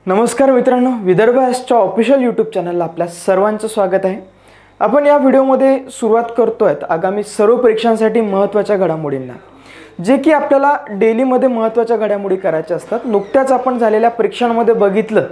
नमस्कार मित्रांनो, Vidarbha Austro official YouTube चॅनलला आपल्या सर्वांचं स्वागत आहे। आपण या व्हिडिओमध्ये सुरुवात करतोय आगामी सर्व परीक्षांसाठी महत्त्वाच्या घडामोडींना, जे की आपल्याला डेलीमध्ये महत्त्वाच्या घडामोडी करायच्या असतात। नुकत्याच आपण झालेल्या परीक्षांमध्ये बघितलं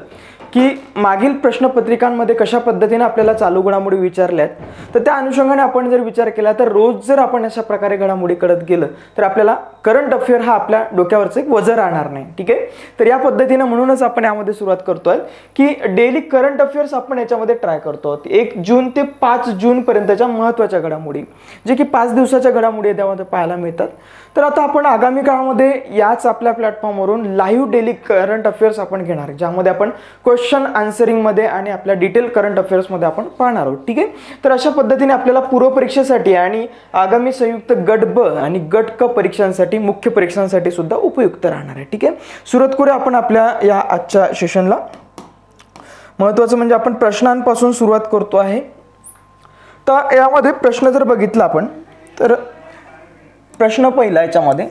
की मागील प्रश्नपत्रिकांमध्ये कशा पद्धतीने आपल्याला चालू घडामोडी विचारल्यात, तर त्या अनुषंगाने आपण जर विचार केला तर रोज जर आपण अशा प्रकारे घडामोडी करत गेलं तर आपल्याला करंट अफेअर हा आपल्या डोक्यावरचं एक वजन राहणार नाही। ठीक आहे, तर या पद्धतीने म्हणूनच आपण यामध्ये सुरुवात करतोय की डेली करंट अफेअर्स आपण याच्यामध्ये ट्राय करतो। 1 जून ते 5 जून पर्यंतच्या महत्त्वाच्या घडामोडी, जे की 5 दिवसाच्या घडामोडी त्यामध्ये पाहायला मिळतात। तर आता आपण आगामी काळामध्ये याच आपल्या प्लॅटफॉर्मवरून लाईव्ह डेली करंट अफेअर्स आपण घेणार, ज्यामध्ये आपण क्वेश्चन आन्सरिंग मध्ये आणि आपल्या डिटेल करंट अफेअर्स मध्ये आपण पाहणार आहोत। ठीक आहे, तर अशा पद्धतीने आपल्याला पूर्व परीक्षेसाठी आणि आगामी संयुक्त गट ब आणि गट क परीक्षांसाठी, मुख्य परीक्षांसाठी सुद्धा उपयुक्त राहणार आहे। ठीक आहे, सुरुवात करूया आपण आपल्या या आजच्या सेशनला। महत्त्वाचं म्हणजे आपण प्रश्नांपासून सुरुवात करतो आहे। तर यामध्ये प्रश्न जर बघितला आपण तर प्रश्न पहिला याच्यामध्ये,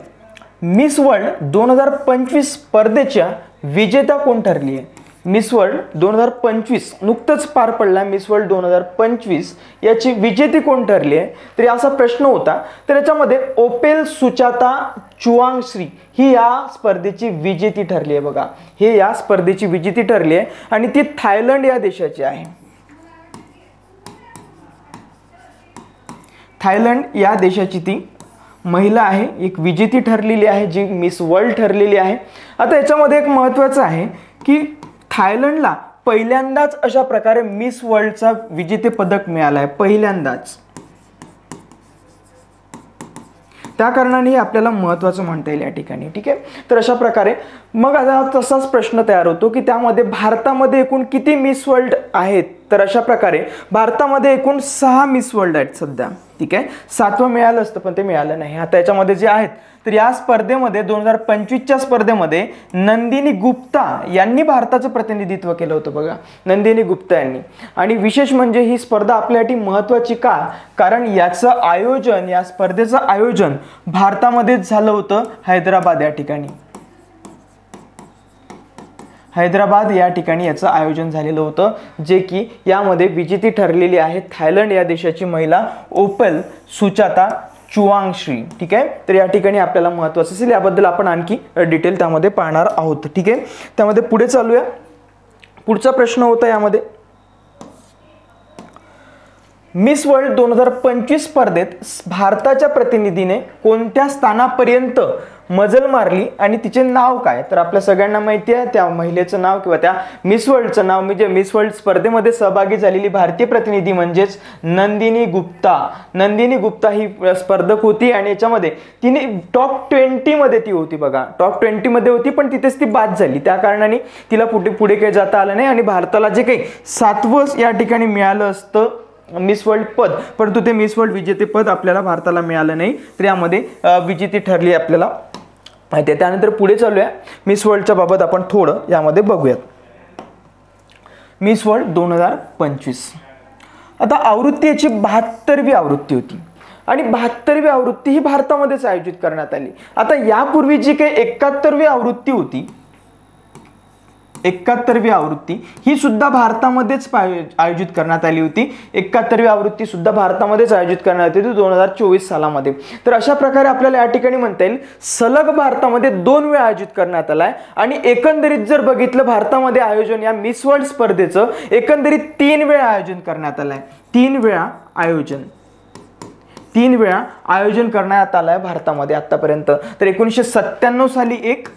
मिस वर्ल्ड 2025 स्पर्धेच्या विजेता कोण ठरली आहे? मिस वर्ल्ड 2025 नुकतंच पार पडला, मिस वर्ल्ड 2025 याची विजेती कोण ठरली आहे? तर असा प्रश्न होता। तर याच्यामध्ये ओपेल सुचाता चुआंगश्री ही या स्पर्धेची विजेती ठरली आहे। बघा, हे या स्पर्धेची विजेती ठरली आहे आणि ती थायलंड या देशाची आहे। थायलंड या देशाची ती महिला आहे, एक विजेती ठरलेली आहे, जी मिस वर्ल्ड ठरलेली आहे। आता याच्यामध्ये एक महत्त्वाचं आहे की थायलंडला पहिल्यांदाच अशा प्रकारे मिस वर्ल्डचा विजेते पदक मिळालं आहे, पहिल्यांदाच। त्या कारणाने आपल्याला महत्त्वाचं म्हणता येईल या ठिकाणी। ठीक आहे, तर अशा प्रकारे मग आता तसाच प्रश्न तयार होतो की त्यामध्ये भारतामध्ये एकूण किती मिस वर्ल्ड आहेत? तर अशा प्रकारे भारतामध्ये एकूण 6 मिस वर्ल्ड आहेत सध्या। ठीक आहे, 7वं मिळालं असतं पण ते मिळालं नाही। आता याच्यामध्ये जे आहेत तर या स्पर्धेमध्ये 2025च्या स्पर्धेमध्ये नंदिनी गुप्ता यांनी भारताचं प्रतिनिधित्व केलं होतं। बघा, नंदिनी गुप्ता यांनी। आणि विशेष म्हणजे ही स्पर्धा आपल्यासाठी महत्त्वाची का? कारण याचं आयोजन, या स्पर्धेचं आयोजन भारतामध्येच झालं होतं, हैदराबाद या ठिकाणी। हैदराबाद या ठिकाणी याचं आयोजन झालेलं होतं, जे की यामध्ये विजेती ठरलेली आहे थायलंड या देशाची महिला ओपेल सुचाता चुआंगश्री। ठीक आहे, तर या ठिकाणी आपल्याला महत्त्वाचं असेल, याबद्दल आपण आणखी डिटेल त्यामध्ये पाहणार आहोत। ठीक आहे, त्यामध्ये पुढे चालूया। पुढचा प्रश्न होता यामध्ये, मिस वर्ल्ड 2025 स्पर्धेत भारताच्या प्रतिनिधीने कोणत्या स्थानापर्यंत मजल मारली आणि तिचे नाव काय? तर आपल्या सगळ्यांना माहिती आहे त्या महिलेचं नाव किंवा त्या मिस वर्ल्डचं नाव, म्हणजे मिस वर्ल्ड स्पर्धेमध्ये सहभागी झालेली भारतीय प्रतिनिधी म्हणजेच नंदिनी गुप्ता। नंदिनी गुप्ता ही स्पर्धक होती आणि याच्यामध्ये तिने टॉप 20 मध्ये ती होती। बघा, टॉप 20 मध्ये होती, पण तिथेच ती बाद झाली। त्या कारणाने तिला पुढे काही जाता आलं नाही आणि भारताला जे काही 7वं या ठिकाणी मिळालं असतं मिस वर्ल्ड पद, परंतु ते मिस वर्ल्ड विजेते पद आपल्याला भारताला मिळालं नाही। तर यामध्ये विजेती ठरली आपल्याला माहिती आहे। त्यानंतर पुढे चालूया, मिस वर्ल्डच्या बाबत आपण थोडं यामध्ये बघूयात। मिस वर्ल्ड 2025 आता आवृत्ती याची 72वी आवृत्ती होती आणि 72वी आवृत्ती ही भारतामध्येच आयोजित करण्यात आली। आता यापूर्वी जी काही 71वी आवृत्ती होती, 71वी आवृत्ती ही सुद्धा भारतामध्येच आयोजित करण्यात आली होती। 71वी आवृत्ती सुद्धा भारतामध्येच आयोजित करण्यात आली होती 2024 सालामध्ये। तर अशा प्रकारे आपल्याला या ठिकाणी म्हणता येईल सलग भारतामध्ये 2 वेळा आयोजित करण्यात आलाय आणि एकंदरीत जर बघितलं भारतामध्ये आयोजन या मिस वर्ल्ड स्पर्धेचं एकंदरीत 3 वेळा आयोजन करण्यात आलंय। 3 वेळा आयोजन करण्यात आलंय भारतामध्ये आतापर्यंत। तर 1997 साली एक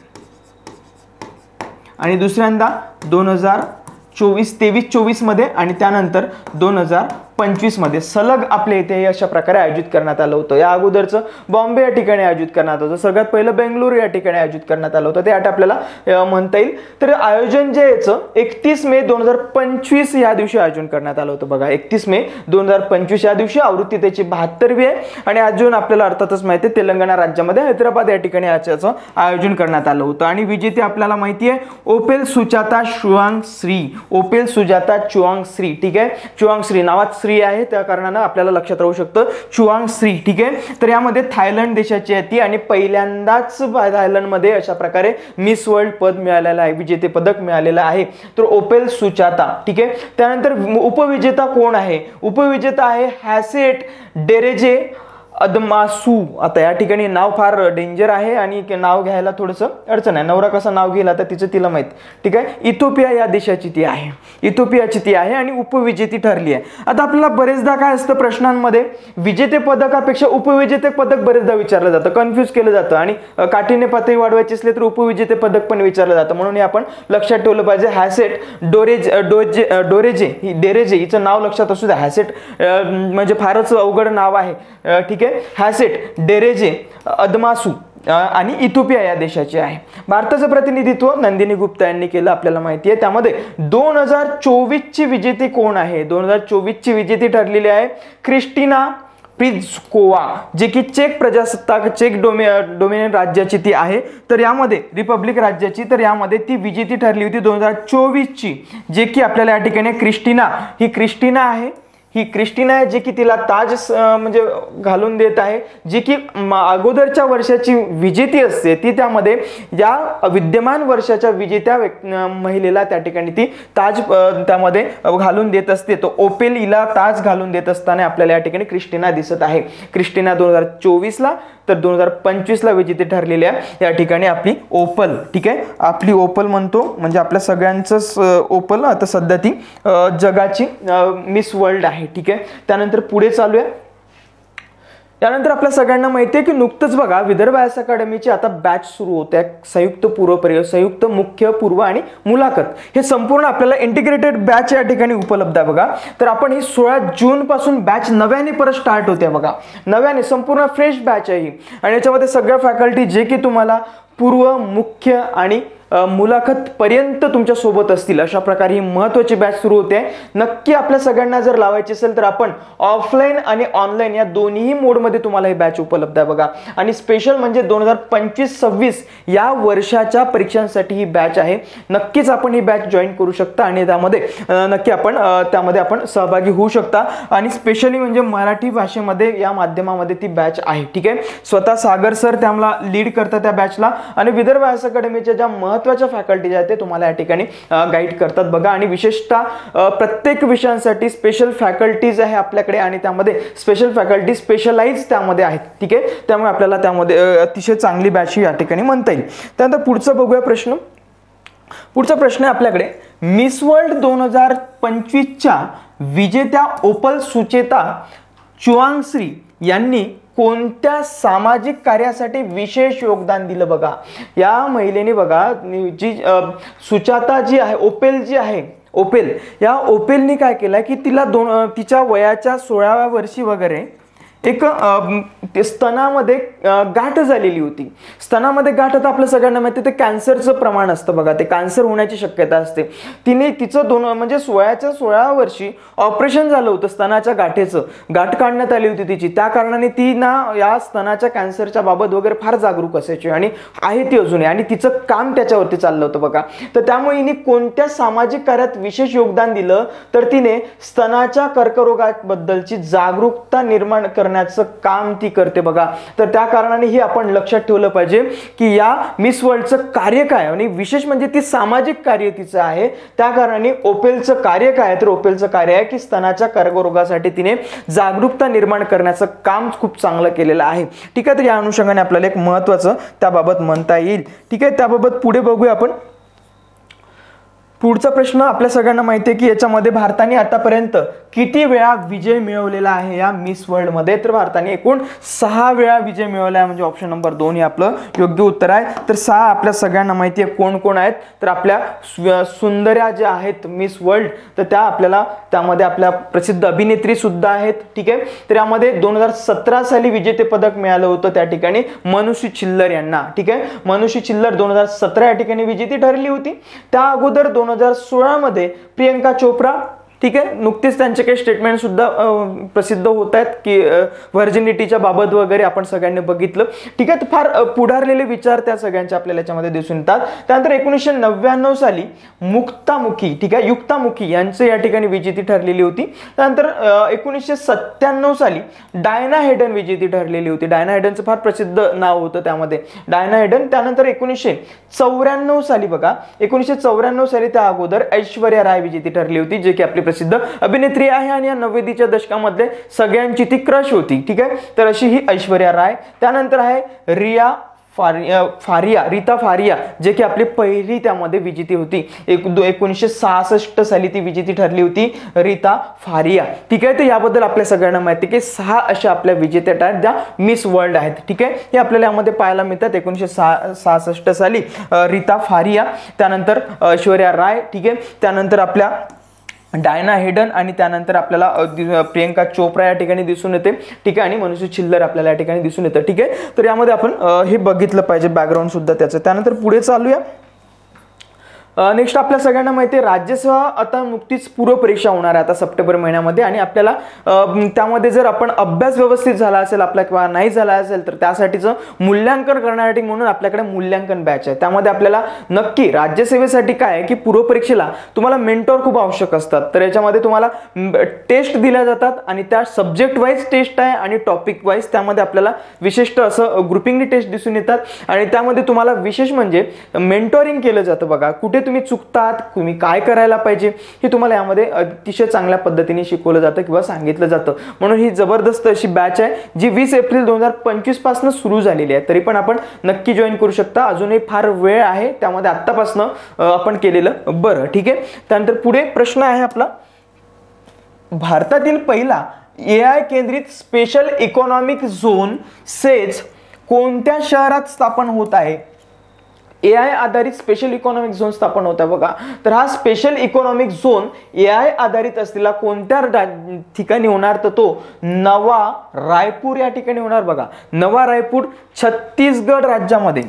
आणि दुसऱ्यांदा 2023-24 मध्ये आणि त्यानंतर 2025 मध्ये सलग आपल्या इथे अशा प्रकारे आयोजित करण्यात आलं होतं। या अगोदरचं बॉम्बे या ठिकाणी आयोजित करण्यात होतं, सगळ्यात पहिलं बेंगळुरू या ठिकाणी आयोजित करण्यात आलं होतं, ते आपल्याला म्हणता येईल। तर आयोजन जे याचं 31 मे 2025 या दिवशी आयोजन करण्यात आलं होतं। बघा, 31 मे 2025 या दिवशी आवृत्ती त्याची 72वी आहे आणि अजून आपल्याला अर्थातच माहिती आहे तेलंगणा राज्यामध्ये हैदराबाद या ठिकाणी याचं आयोजन करण्यात आलं होतं आणि विजेते आपल्याला माहिती आहे ओपेल सुचाता चुआंगश्री। ओपेल सुजाता चुआंगश्री। ठीक आहे, चुआंगश्री नावात श्री आहे, त्या कारणानं आपल्याला लक्षात राहू शकतं चुआंग श्री. ठीक आहे, तर यामध्ये थायलंड देशाची आहे ती आणि पहिल्यांदाच थायलंडमध्ये अशा प्रकारे मिस वर्ल्ड पद मिळालेलं आहे, विजेते पदक मिळालेलं आहे. तर ओपेल सुचाता. ठीक आहे, त्यानंतर उपविजेता कोण आहे? उपविजेता आहे हॅसेट डेरेजे अदमासू. आता या ठिकाणी नाव फार डेंजर आहे आणि नाव घ्यायला थोडंसं अडचण आहे. नवरा कसा नाव घेला तर तिचं तिला माहित. ठीक आहे, इथिओपिया या देशाची ती आहे, इथिओपियाची ती आहे आणि उपविजेती ठरली आहे. आता आपल्याला बरेचदा काय असतं प्रश्नांमध्ये, विजेते पदकापेक्षा उपविजेते पदक बरेचदा विचारलं जातं, कन्फ्यूज केलं जातं आणि काठीने पातळी वाढवायची असले तर उपविजेते पदक पण विचारलं जातं. म्हणून हे आपण लक्षात ठेवलं पाहिजे. हॅसेट डेरेजे हिचं नाव लक्षात असू द्या. हॅसेट म्हणजे फारच अवघड नाव आहे. ठीक आहे, हॅसेट डेरेजे अदमासू आणि इथिओपिया या देशाची आहे. भारताचं प्रतिनिधित्व नंदिनी गुप्ता यांनी केलं, आपल्याला माहिती आहे. त्यामध्ये 2024 ची विजेती कोण आहे? 2024 ची विजेती ठरलेली आहे क्रिस्टिना प्लिस्कोवा, जे की चेक प्रजासत्ताक, चेक डोमिनियन राज्याची ती आहे. तर यामध्ये रिपब्लिक राज्याची, तर यामध्ये ती विजेती ठरली होती 2024 ची, जे की आपल्याला या ठिकाणी क्रिस्टिना, ही क्रिस्टिना आहे, ही क्रिस्टिना आहे जी की तिला ताज म्हणजे घालून देत आहे, जी की अगोदरच्या वर्षाची विजेती असते ती त्यामध्ये या विद्यमान वर्षाच्या विजेत्या महिलेला त्या ठिकाणी ती ताज त्यामध्ये घालून देत असते. तो ओपेल हिला ताज घालून देत असताना आपल्याला या ठिकाणी क्रिस्टिना दिसत आहे. क्रिस्टिना 2024 ला तर 2025 ला विजेते ठरलेल्या या ठिकाणी आपली ओपल. ठीक आहे, आपली ओपल म्हणतो म्हणजे आपल्या सगळ्यांचं ओपल. आता सध्या ती जगाची मिस वर्ल्ड आहे. ठीक आहे, त्यानंतर पुढे चालूया. त्यानंतर आपल्या सगळ्यांना माहिती आहे की नुकतंच बघा विदर्भ आयएस अकॅडमीची आता बॅच सुरू होते, संयुक्त मुख्य पूर्व आणि मुलाखत. हे संपूर्ण आपल्याला इंटिग्रेटेड बॅच या ठिकाणी उपलब्ध आहे बघा. तर आपण ही 16 जून पासून बॅच नव्याने परत स्टार्ट होते बघा, नव्याने संपूर्ण फ्रेश बॅच आहे ही. आणि याच्यामध्ये सगळ्या फॅकल्टी जे की तुम्हाला पूर्व, मुख्य आणि मुलाखत पर्यंत तुमच्या सोबत असतील अशा प्रकारे ही महत्त्वाची बॅच सुरू होते. नक्की आपल्या सगळ्यांना जर लावायची असेल तर आपण ऑफलाईन आणि ऑनलाईन या दोन्ही मोडमध्ये तुम्हाला ही बॅच उपलब्ध आहे बघा. आणि स्पेशल म्हणजे 2025-26 या वर्षाच्या परीक्षांसाठी ही बॅच आहे. नक्कीच आपण ही बॅच जॉईन करू शकता आणि त्यामध्ये नक्की त्यामध्ये आपण सहभागी होऊ शकता. आणि स्पेशली म्हणजे मराठी भाषेमध्ये या माध्यमामध्ये ती बॅच आहे. ठीक आहे, स्वतः सागर सर त्याला लीड करतात त्या बॅचला आणि विदर्भ आयएस अकॅडमीच्या ज्या महत्त्वाच्या फॅकल्टीज आहेत ते तुम्हाला या ठिकाणी गाईड करतात बघा. आणि विशेषतः प्रत्येक विषयांसाठी स्पेशल फॅकल्टीज आहे आपल्याकडे आणि त्यामध्ये स्पेशल फॅकल्टी स्पेशलाइज त्यामध्ये आहेत. ठीक आहे, त्यामुळे आपल्याला त्यामध्ये अतिशय चांगली बॅच या ठिकाणी म्हणता येईल. त्यानंतर पुढचं बघूया प्रश्न. पुढचा प्रश्न आहे आपल्याकडे, मिस वर्ल्ड 2025च्या विजेत्या ओपल सुचेता चुआंग श्री यांनी कोणत्या सामाजिक कार्यासाठी विशेष योगदान दिलं बघा. या महिलेने बघा जी सुचाता जी आहे, ओपेल जी आहे, ओपेल या ओपेलने काय केलं की तिला तिच्या वयाच्या 16व्या वर्षी वगैरे एक स्तनामध्ये गाठ झालेली होती. स्तनामध्ये गाठ आता आपल्या सगळ्यांना माहिती ते कॅन्सरचं प्रमाण असतं बघा, ते कॅन्सर होण्याची शक्यता असते. तिने तिचं म्हणजे वयाच्या 16व्या वर्षी ऑपरेशन झालं होतं स्तनाच्या गाठेचं, गाठ काढण्यात आली होती तिची. त्या कारणाने ती ना या स्तनाच्या कॅन्सरच्या बाबत वगैरे फार जागरूक असायची आणि आहे ती अजूनही, आणि तिचं काम त्याच्यावरती चाललं होतं बघा. तर त्यामुळे हिने कोणत्या सामाजिक कार्यात विशेष योगदान दिलं तर तिने स्तनाच्या कर्करोगाबद्दलची जागरूकता निर्माण करण्याचं काम ती करते बघा. तर त्या कारणाने ही आपण लक्षात ठेवलं पाहिजे की या मिस वर्ल्डचं कार्य काय आणि विशेष म्हणजे ती सामाजिक कार्य तिचं आहे. त्या कारणाने ओपेलचं कार्य काय तर ओपेलचं कार्य आहे की स्तनाच्या कर्करोगासाठी तिने जागरूकता निर्माण करण्याचं काम खूप चांगलं केलेलं आहे. ठीक आहे, तर या अनुषंगाने आपल्याला एक महत्त्वाचं त्याबाबत म्हणता येईल. ठीक आहे, त्याबाबत पुढे बघूया आपण. पुढचा प्रश्न आपल्या सगळ्यांना माहिती आहे की याच्यामध्ये भारताने आतापर्यंत किती वेळा विजय मिळवलेला आहे या मिस वर्ल्ड मध्ये. तर भारताने एकूण 6 वेळा विजय मिळवला आहे, म्हणजे ऑप्शन नंबर 2 हे आपलं योग्य उत्तर आहे. तर 6 आपल्या सगळ्यांना माहिती आहे कोण कोण आहेत. तर आपल्या सुंदर्या ज्या आहेत मिस वर्ल्ड, तर त्या आपल्याला त्यामध्ये आपल्या प्रसिद्ध अभिनेत्री सुद्धा आहेत. ठीक आहे, तर यामध्ये 2017 साली विजेते पदक मिळालं होतं त्या ठिकाणी मनुषी छिल्लर यांना. ठीक आहे, मनुषी छिल्लर 2017 या ठिकाणी विजेती ठरली होती. त्या अगोदर 2016 मध्ये प्रियंका चोप्रा ठीक आहे, नुकतेच त्यांचे काही स्टेटमेंट सुद्धा प्रसिद्ध होत आहेत की व्हर्जिनिटीच्या बाबत वगैरे आपण सगळ्यांनी बघितलं. ठीक आहे, तर फार पुढारलेले विचार त्या सगळ्यांच्या आपल्याला याच्यामध्ये दिसून येतात. त्यानंतर 1999 साली मुक्तामुखी, ठीक आहे, युक्तामुखी यांचे या ठिकाणी विजेती ठरलेली होती. त्यानंतर 1997 साली डायना हेडन विजेती ठरलेली होती. डायना हेडनचं फार प्रसिद्ध नाव होतं त्यामध्ये, डायना हेडन. त्यानंतर 1994 साली बघा, 1994 साली त्या अगोदर ऐश्वर्या राय विजेती ठरली होती, जे की आपली प्रसिद्ध अभिनेत्री आहे आणि या 90च्या दशकामध्ये सगळ्यांची ती क्रश होती. ठीक आहे, तर अशी ही ऐश्वर्या राय. त्यानंतर आहे रीता फारिया, जे की आपली पहिली त्यामध्ये विजेती होती. 1966 साली ती विजेती ठरली होती, रीता फारिया. ठीक आहे, तर याबद्दल आपल्या सगळ्यांना माहिती की 6 अशा आपल्या विजेत्या आहेत ज्या मिस वर्ल्ड आहेत. ठीक आहे, हे आपल्याला यामध्ये पाहायला मिळतात. 1966 साली रीता फारिया, त्यानंतर ऐश्वर्या राय. ठीक आहे, त्यानंतर आपल्या डायना हेडन आणि त्यानंतर आपल्याला प्रियंका चोप्रा या ठिकाणी दिसून येते. ठीक आहे, आणि मनुष्य छिल्लर आपल्याला या ठिकाणी दिसून येतं. ठीक आहे, तर यामध्ये आपण हे बघितलं पाहिजे बॅकग्राऊंड सुद्धा त्याचं. त्यानंतर पुढे चालूया. नेक्स्ट आपल्या सगळ्यांना माहिती आहे राज्यसेवा आता नुकतीच पूर्व परीक्षा होणार आहे आता सप्टेंबर महिन्यामध्ये, आणि आपल्याला त्यामध्ये जर आपण अभ्यास व्यवस्थित झाला असेल आपला किंवा नाही झाला असेल तर त्यासाठीचं मूल्यांकन करण्यासाठी म्हणून आपल्याकडे मूल्यांकन बॅच आहे. त्यामध्ये आपल्याला नक्की राज्यसेवेसाठी काय आहे की पूर्व परीक्षेला तुम्हाला मेंटॉर खूप आवश्यक असतात. तर याच्यामध्ये तुम्हाला टेस्ट दिल्या जातात आणि त्या सब्जेक्ट वाईज टेस्ट आहे आणि टॉपिक वाईज त्यामध्ये आपल्याला विशिष्ट असं ग्रुपिंगनी टेस्ट दिसून येतात. आणि त्यामध्ये तुम्हाला विशेष म्हणजे मेंटॉरिंग केलं जातं. बघा, कुठे तुम्ही चुकतात, तुम्ही काय करायला पाहिजे हे तुम्हाला यामध्ये अतिशय चांगल्या पद्धतीने शिकवलं जातं किंवा सांगितलं जातं. म्हणून ही जबरदस्त अशी बॅच आहे जी 20 एप्रिल 2025 पासून सुरू झालेली आहे. तरी पण आपण नक्की जॉईन करू शकता, अजूनही फार वेळ आहे, त्यामध्ये आत्तापासून आपण केलेलं बरं. ठीक आहे, त्यानंतर पुढे प्रश्न आहे आपला, भारतातील पहिला AI केंद्रित स्पेशल इकॉनॉमिक झोन सेज कोणत्या शहरात स्थापन होत आहे? AI आधारित स्पेशल इकॉनॉमिक झोन स्थापन होत आहे. बघा, तर हा स्पेशल इकॉनॉमिक झोन AI आधारित असलेला कोणत्या ठिकाणी होणार, तर तो नवा रायपूर या ठिकाणी होणार. बघा, नवा रायपूर छत्तीसगड राज्यामध्ये,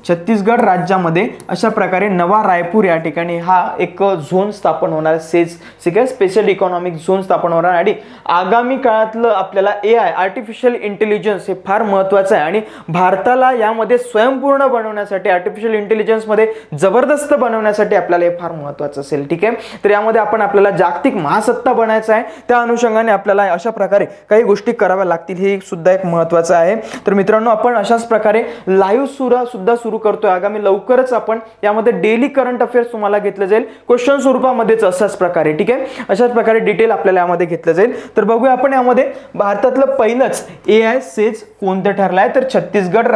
छत्तीसगड राज्यामध्ये अशा प्रकारे नवा रायपूर या ठिकाणी हा एक झोन स्थापन होणार आहे. सेज स्पेशल इकॉनॉमिक झोन स्थापन होणार. आणि आगामी काळातलं आपल्याला AI आर्टिफिशियल इंटेलिजन्स हे फार महत्त्वाचं आहे आणि भारताला यामध्ये स्वयंपूर्ण बनवण्यासाठी, आर्टिफिशियल इंटेलिजन्समध्ये जबरदस्त बनवण्यासाठी आपल्याला हे फार महत्त्वाचं असेल. ठीक आहे, तर यामध्ये आपल्याला जागतिक महासत्ता बनायचं आहे. त्या अनुषंगाने आपल्याला अशा प्रकारे काही गोष्टी कराव्या लागतील, हे सुद्धा एक महत्त्वाचं आहे. तर मित्रांनो, आपण अशाच प्रकारे लाईव्ह सुद्धा सुरू करतोय. आगामी लवकरच आपण यामध्ये डेली करंट अफेअर्स तुम्हाला घेतलं जाईल क्वेश्चन स्वरूपामध्येच अशाच प्रकारे. ठीक आहे, अशाच प्रकारे डिटेल आपल्याला यामध्ये घेतलं जाईल. तर बघूया आपण यामध्ये भारतातलं पहिलंच AI सेज कोणतं ठरलं आहे, तर छत्तीसगड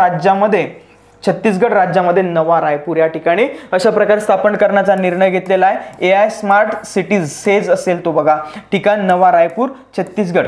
राज्यामध्ये नवा रायपूर या ठिकाणी अशा प्रकारे स्थापन करण्याचा निर्णय घेतलेला आहे. AI स्मार्ट सिटीज सेज असेल तो. बघा, ठिकाण नवा रायपूर छत्तीसगड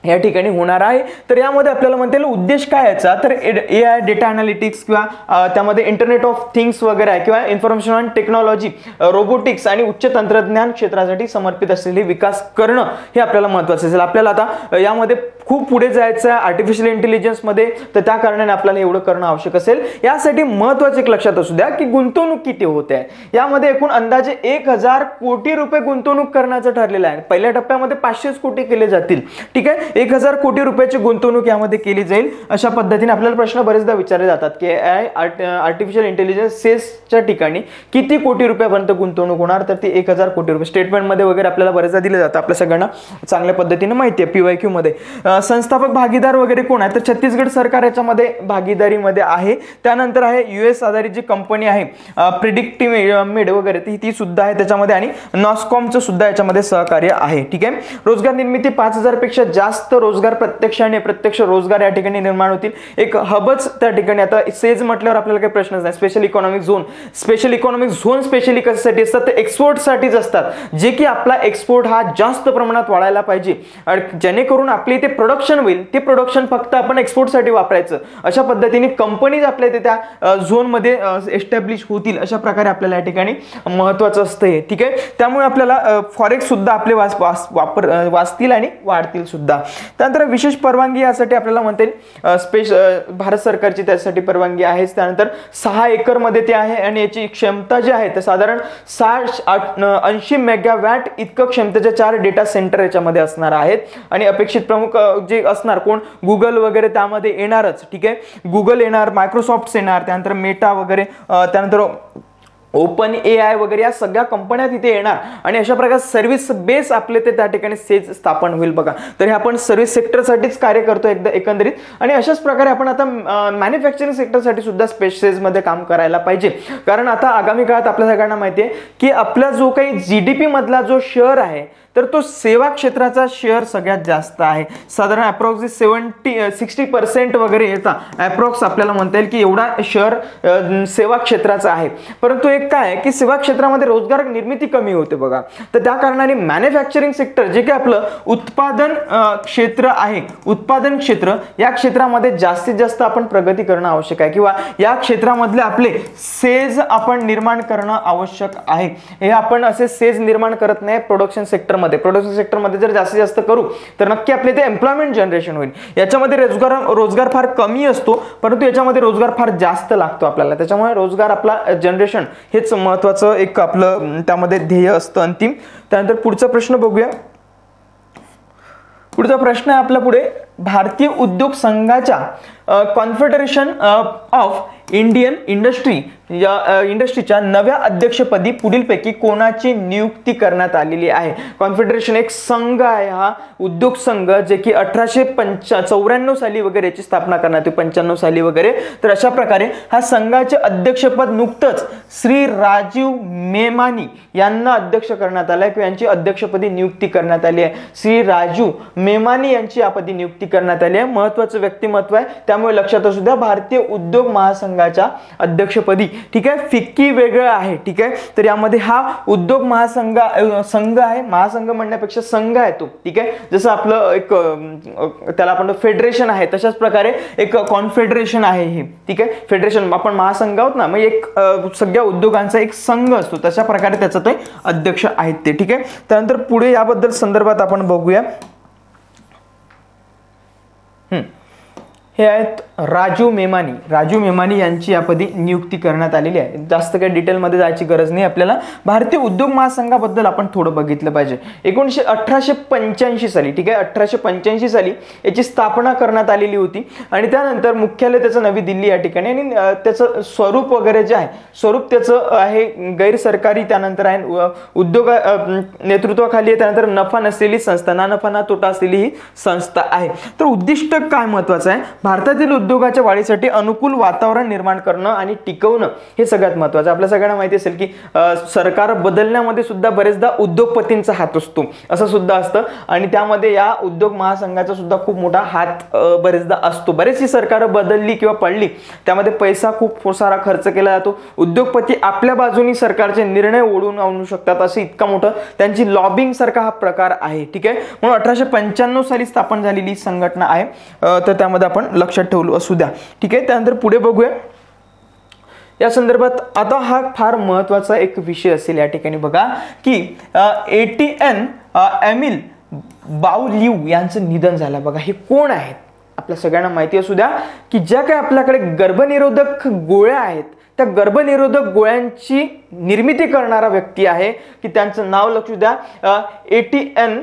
या ठिकाणी होणार आहे. तर यामध्ये आपल्याला म्हणता येईल उद्देश काय याचा, तर AI डेटा अनालिटिक्स किंवा त्यामध्ये इंटरनेट ऑफ थिंग्स वगैरे आहे किंवा इन्फॉर्मेशन अँड टेक्नॉलॉजी, रोबोटिक्स आणि उच्च तंत्रज्ञान क्षेत्रासाठी समर्पित असलेले विकास करणं हे आपल्याला महत्त्वाचं असेल. आपल्याला आता यामध्ये खूप पुढे जायचं आहे आर्टिफिशियल इंटेलिजन्समध्ये, तर त्या कारणाने आपल्याला एवढं करणं आवश्यक असेल. यासाठी महत्त्वाचं एक लक्षात असू द्या की गुंतवणूक किती होते आहे. यामध्ये एकूण अंदाजे 1000 कोटी रुपये गुंतवणूक करण्याचं ठरलेलं आहे. पहिल्या टप्प्यामध्ये 500 कोटी केले जातील. ठीक आहे, 1000 कोटी रुपयाची गुंतवणूक यामध्ये केली जाईल. अशा पद्धतीने आपल्याला प्रश्न बरेचदा विचारले जातात की आर्टिफिशियल इंटेलिजन्स सेसच्या ठिकाणी किती कोटी रुपयापर्यंत गुंतवणूक होणार, तर ती 1000 कोटी रुपये स्टेटमेंटमध्ये वगैरे आपल्याला बरेचदा दिले जातं. आपल्या सगळ्यांना चांगल्या पद्धतीने माहिती आहे PYQ मध्ये. संस्थापक भागीदार वगैरे कोण आहे, तर छत्तीसगड सरकार याच्यामध्ये भागीदारीमध्ये आहे. त्यानंतर आहे US आधारित जी कंपनी आहे प्रिडिक्टिव्ह वगैरे ती सुद्धा आहे त्याच्यामध्ये, आणि नॉस्कॉमचं सुद्धा याच्यामध्ये सहकार्य आहे. ठीक आहे, रोजगार निर्मिती 5000 पेक्षा जास्त रोजगार प्रत्यक्ष आणि अप्रत्यक्ष रोजगार या ठिकाणी निर्माण होतील. एक हबच त्या ठिकाणी. आता सेज म्हटल्यावर आपल्याला काही प्रश्नच नाही. स्पेशल इकॉनॉमिक झोन स्पेशली कशासाठी असतात, तर एक्सपोर्ट साठीच असतात, जे की आपला एक्सपोर्ट हा जास्त प्रमाणात वाढायला पाहिजे, जेणेकरून आपले इथे प्रोडक्शन होईल ते प्रोडक्शन फक्त आपण एक्सपोर्टसाठी वापरायचं, अशा पद्धतीने कंपनीज आपल्या त्या झोनमध्ये एस्टॅब्लिश होतील, अशा प्रकारे आपल्याला या ठिकाणी महत्त्वाचं असतं हे. ठीक आहे, त्यामुळे आपल्याला फॉरेक्स सुद्धा आपले वाचतील आणि वाढतील सुद्धा. त्यानंतर विशेष परवानगी यासाठी आपल्याला म्हणता येईल भारत सरकारची त्यासाठी परवानगी आहे. त्यानंतर 6 एकरमध्ये ते आहे आणि याची क्षमता जी आहे ते साधारण 80 मेगावॅट इतकं क्षमतेच्या 4 डेटा सेंटर याच्यामध्ये असणार आहेत. आणि अपेक्षित प्रमुख जे असणार कोण, गुगल वगैरे त्यामध्ये येणारच. ठीक आहे, गुगल येणार, मायक्रोसॉफ्ट येणार, त्यानंतर मेटा वगैरे, त्यानंतर ओपन AI वगैरे या सगळ्या कंपन्या तिथे येणार आणि अशा प्रकारे सर्व्हिस बेस आपले ते त्या ठिकाणी सेज स्थापन होईल बघा. तर हे आपण सर्व्हिस सेक्टरसाठीच कार्य करतो एकंदरीत. आणि अशाच प्रकारे आपण आता मॅन्युफॅक्चरिंग सेक्टरसाठी सुद्धा स्पेसेसमध्ये काम करायला पाहिजे. कारण आता आगामी काळात आपल्या सगळ्यांना माहिती आहे की आपला जो काही GDP मधला जो शेअर आहे तर तो सेवा क्षेत्राचा शेअर सगळ्यात जास्त आहे. साधारण अप्रॉक्सिमेट 60% वगैरे येता अप्रॉक्स आपल्याला म्हणता येईल की एवढा शेअर सेवा क्षेत्राचा आहे. परंतु एक काय आहे की सेवा क्षेत्रामध्ये रोजगार निर्मिती कमी होते बघा. तर त्या कारणाने मॅन्युफॅक्चरिंग सेक्टर जे काही आपलं उत्पादन क्षेत्र आहे, उत्पादन क्षेत्र या क्षेत्रामध्ये जास्तीत जास्त आपण प्रगती करणं आवश्यक आहे किंवा या क्षेत्रामधले आपले सेज आपण निर्माण करणं आवश्यक आहे. हे आपण असे सेज निर्माण करत नाही प्रोडक्शन सेक्टर सेक्टरमध्ये जर जास्तीत जास्त करू तर नक्की आपले ते एम्प्लॉयमेंट जनरेशन होईल. याच्यामध्ये रोजगार फार कमी असतो परंतु याच्यामध्ये रोजगार फार जास्त लागतो आपल्याला. त्याच्यामुळे रोजगार आपला जनरेशन हेच महत्त्वाचं एक आपलं त्यामध्ये ध्येय असतं अंतिम. त्यानंतर पुढचा प्रश्न बघूया. पुढचा प्रश्न आहे आपल्या पुढे, भारतीय उद्योग संघाच्या कॉन्फेडरेशन ऑफ इंडियन इंडस्ट्रीच्या नव्या अध्यक्षपदी पुढीलपैकी कोणाची नियुक्ती करण्यात आलेली आहे. कॉन्फेडरेशन एक संघ आहे, हा उद्योग संघ जे की 1894 साली वगैरे याची स्थापना करण्यात आली, 95 साली वगैरे. तर अशा प्रकारे हा संघाचे अध्यक्षपद नुकतंच श्री राजीव मेमानी यांना अध्यक्ष करण्यात आलं किंवा यांची अध्यक्षपदी नियुक्ती करण्यात आली आहे. श्री राजीव मेमानी यांची यापदी नियुक्ती करण्यात आली आहे. महत्त्वाचं व्यक्तिमत्व आहे त्यामुळे लक्षात असू द्या. भारतीय उद्योग महासंघाच्या अध्यक्षपदी. ठीक आहे, फिक्की वेगळं आहे. ठीक आहे, तर यामध्ये हा उद्योग संघ आहे, महासंघ म्हणण्यापेक्षा संघ आहे तो. ठीक आहे, जसं आपलं एक त्याला आपण फेडरेशन आहे तशाच प्रकारे एक कॉन्फेडरेशन आहे हे. ठीक आहे, फेडरेशन आपण महासंघ आहोत ना, मग एक सगळ्या उद्योगांचा एक संघ असतो तशा प्रकारे त्याचा ते अध्यक्ष आहेत ते. ठीक आहे, त्यानंतर पुढे याबद्दल संदर्भात आपण बघूया. हे आहेत राजीव मेमानी यांची यापदी नियुक्ती करण्यात आलेली आहे. जास्त काही डिटेलमध्ये जायची गरज नाही आपल्याला. भारतीय उद्योग महासंघाबद्दल आपण थोडं बघितलं पाहिजे. 1885 साली, ठीक आहे, 1885 साली याची स्थापना करण्यात आलेली होती आणि त्यानंतर मुख्यालय त्याचं नवी दिल्ली या ठिकाणी. आणि त्याचं स्वरूप वगैरे जे आहे, स्वरूप त्याचं आहे गैर सरकारी, त्यानंतर आहे उद्योग नेतृत्वाखाली आहे, त्यानंतर नफा नसलेली संस्था, ना नफा ना तोटा असलेली ही संस्था आहे. तर उद्दिष्ट काय महत्वाचं आहे, भारतातील उद्योगाच्या वाढीसाठी अनुकूल वातावरण निर्माण करणं आणि टिकवणं हे सगळ्यात महत्त्वाचं. आपल्या सगळ्यांना माहिती असेल की सरकार बदलण्यामध्ये सुद्धा बरेचदा उद्योगपतींचा हात असतो, असं सुद्धा असतं आणि त्यामध्ये या उद्योग महासंघाचा सुद्धा खूप मोठा हात बरेचदा असतो. बरेचशी सरकार बदलली किंवा पडली त्यामध्ये पैसा खूप सारा खर्च केला जातो. उद्योगपती आपल्या बाजूनी सरकारचे निर्णय ओढून आणू शकतात, असं इतका मोठं त्यांची लॉबिंग सारखा हा प्रकार आहे. ठीक आहे, म्हणून 1895 साली स्थापन झालेली संघटना आहे. तर त्यामध्ये आपण लक्षात ठेवलं असू द्या. ठीक आहे, त्यानंतर पुढे बघूया. या संदर्भात आता हा फार महत्त्वाचा एक विषय असेल या ठिकाणी बघा की एटीएन एमिल बाओलिव यांचं निधन झालं बघा. हे कोण आहेत आपल्या सगळ्यांना माहिती असू द्या की ज्या काही आपल्याकडे गर्भनिरोधक गोळ्या आहेत त्या गर्भनिरोधक गोळ्यांची निर्मिती करणारा व्यक्ती आहे की त्यांचं नाव लक्षू द्या, एटीएन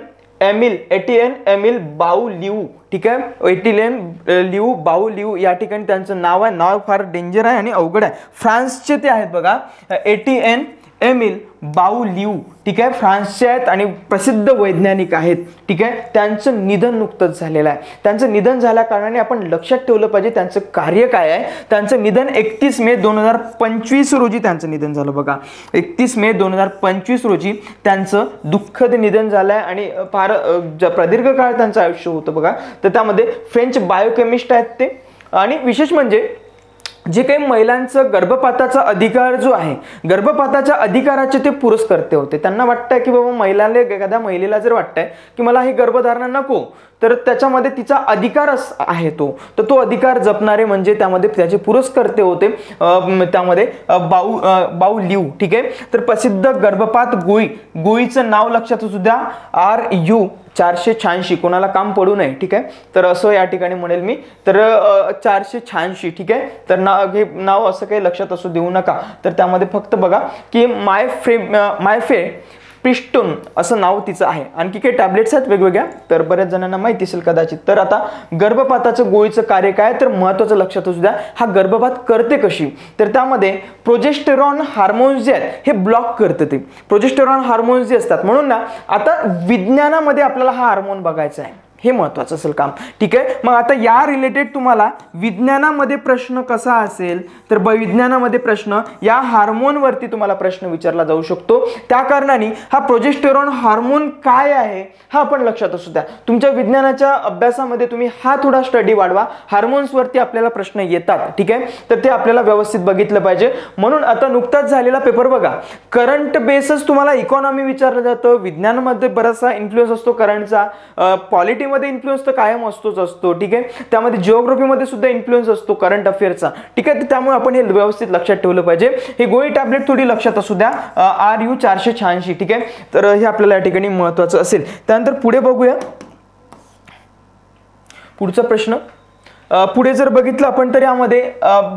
एमिल बाओलिव. ठीक आहे, एटीएन बाओलिव या ठिकाणी त्यांचं नाव आहे. नाव फार डेंजर आहे आणि अवघड आहे. फ्रान्सचे ते आहेत बघा, एटीएन एमिल बाओलिव. ठीक आहे, फ्रान्सचे आहेत आणि प्रसिद्ध वैज्ञानिक आहेत. ठीक आहे, त्यांचं निधन नुकतंच झालेलं आहे. त्यांचं निधन झाल्या कारणाने आपण लक्षात ठेवलं पाहिजे त्यांचं कार्य काय आहे. त्यांचं निधन 31 मे 2025 रोजी त्यांचं निधन झालं बघा. 31 मे 2025 रोजी त्यांचं दुःखद निधन झालंय आणि फार प्रदीर्घ काळ त्यांचं आयुष्य होतं बघा. तर त्यामध्ये फ्रेंच बायोकेमिस्ट आहेत ते आणि विशेष म्हणजे जे काही महिलांचं गर्भपाताचा अधिकार जो आहे, गर्भपाताच्या अधिकाराचे ते पुरस्कर्ते होते. त्यांना वाटतंय की बाबा महिलाला, एखाद्या महिलेला जर वाटतंय की मला ही गर्भधारणा नको, तर त्याच्यामध्ये तिचा अधिकार आहे तर तो अधिकार जपणारे म्हणजे त्यामध्ये त्याचे पुरस्कर्ते होते. त्यामध्ये बाऊ लिव. ठीक आहे. तर प्रसिद्ध गर्भपात गोळीचं नाव लक्षात असू द्या, RU 486. कोणाला काम पडू नये. ठीक आहे. तर असं या ठिकाणी म्हणेल मी. तर 486. ठीक आहे. तर हे नाव असं काही लक्षात असू देऊ नका. तर त्यामध्ये फक्त बघा की मायफे प्रिस्टोन असं नाव तिचं आहे. आणखी काही टॅबलेट्स आहेत वेगवेगळ्या, तर बऱ्याच जणांना माहिती असेल कदाचित. तर आता गर्भपाताचं गोळीचं कार्य काय, तर महत्त्वाचं लक्षात असू द्या, हा गर्भपात करते कशी, तर त्यामध्ये प्रोजेस्टेरॉन हार्मोन्स जे आहेत हे ब्लॉक करते. ते प्रोजेस्टेरॉन हार्मोन्स जे असतात, म्हणून ना आता विज्ञानामध्ये आपल्याला हा हार्मोन बघायचा आहे, हे महत्त्वाचं असेल काम. ठीक आहे. मग आता या रिलेटेड तुम्हाला विज्ञानामध्ये प्रश्न कसा असेल, तर विज्ञानामध्ये प्रश्न या हार्मोनवरती तुम्हाला प्रश्न विचारला जाऊ शकतो. त्या कारणाने हा प्रोजेस्टेरॉन हार्मोन काय आहे हा आपण लक्षात असू द्या. तुमच्या विज्ञानाच्या अभ्यासामध्ये तुम्ही हा थोडा स्टडी वाढवा. हार्मोन्सवरती आपल्याला प्रश्न येतात. ठीक आहे. तर ते आपल्याला व्यवस्थित बघितलं पाहिजे. म्हणून आता नुकताच झालेला पेपर बघा, करंट बेसच तुम्हाला इकॉनॉमी विचारलं जातं. विज्ञानामध्ये बराचसा इन्फ्लुएन्स असतो करंटचा. पॉलिटी मध्ये इन्फ्लुएन्स तर कायम असतो. ठीक आहे. त्यामध्ये जिओग्राफी मध्ये सुद्धा इन्फ्लुएन्स असतो करंट अफेअरचा. ठीक आहे. त्यामुळे आपण हे व्यवस्थित लक्षात ठेवलं पाहिजे. हे गोळी टॅबलेट थोडी लक्षात असू द्या, RU 486. ठीक आहे. तर हे आपल्याला या ठिकाणी महत्त्वाचं असेल. त्यानंतर पुढे बघूया पुढचा प्रश्न. पुढे जर बघितलं आपण तर यामध्ये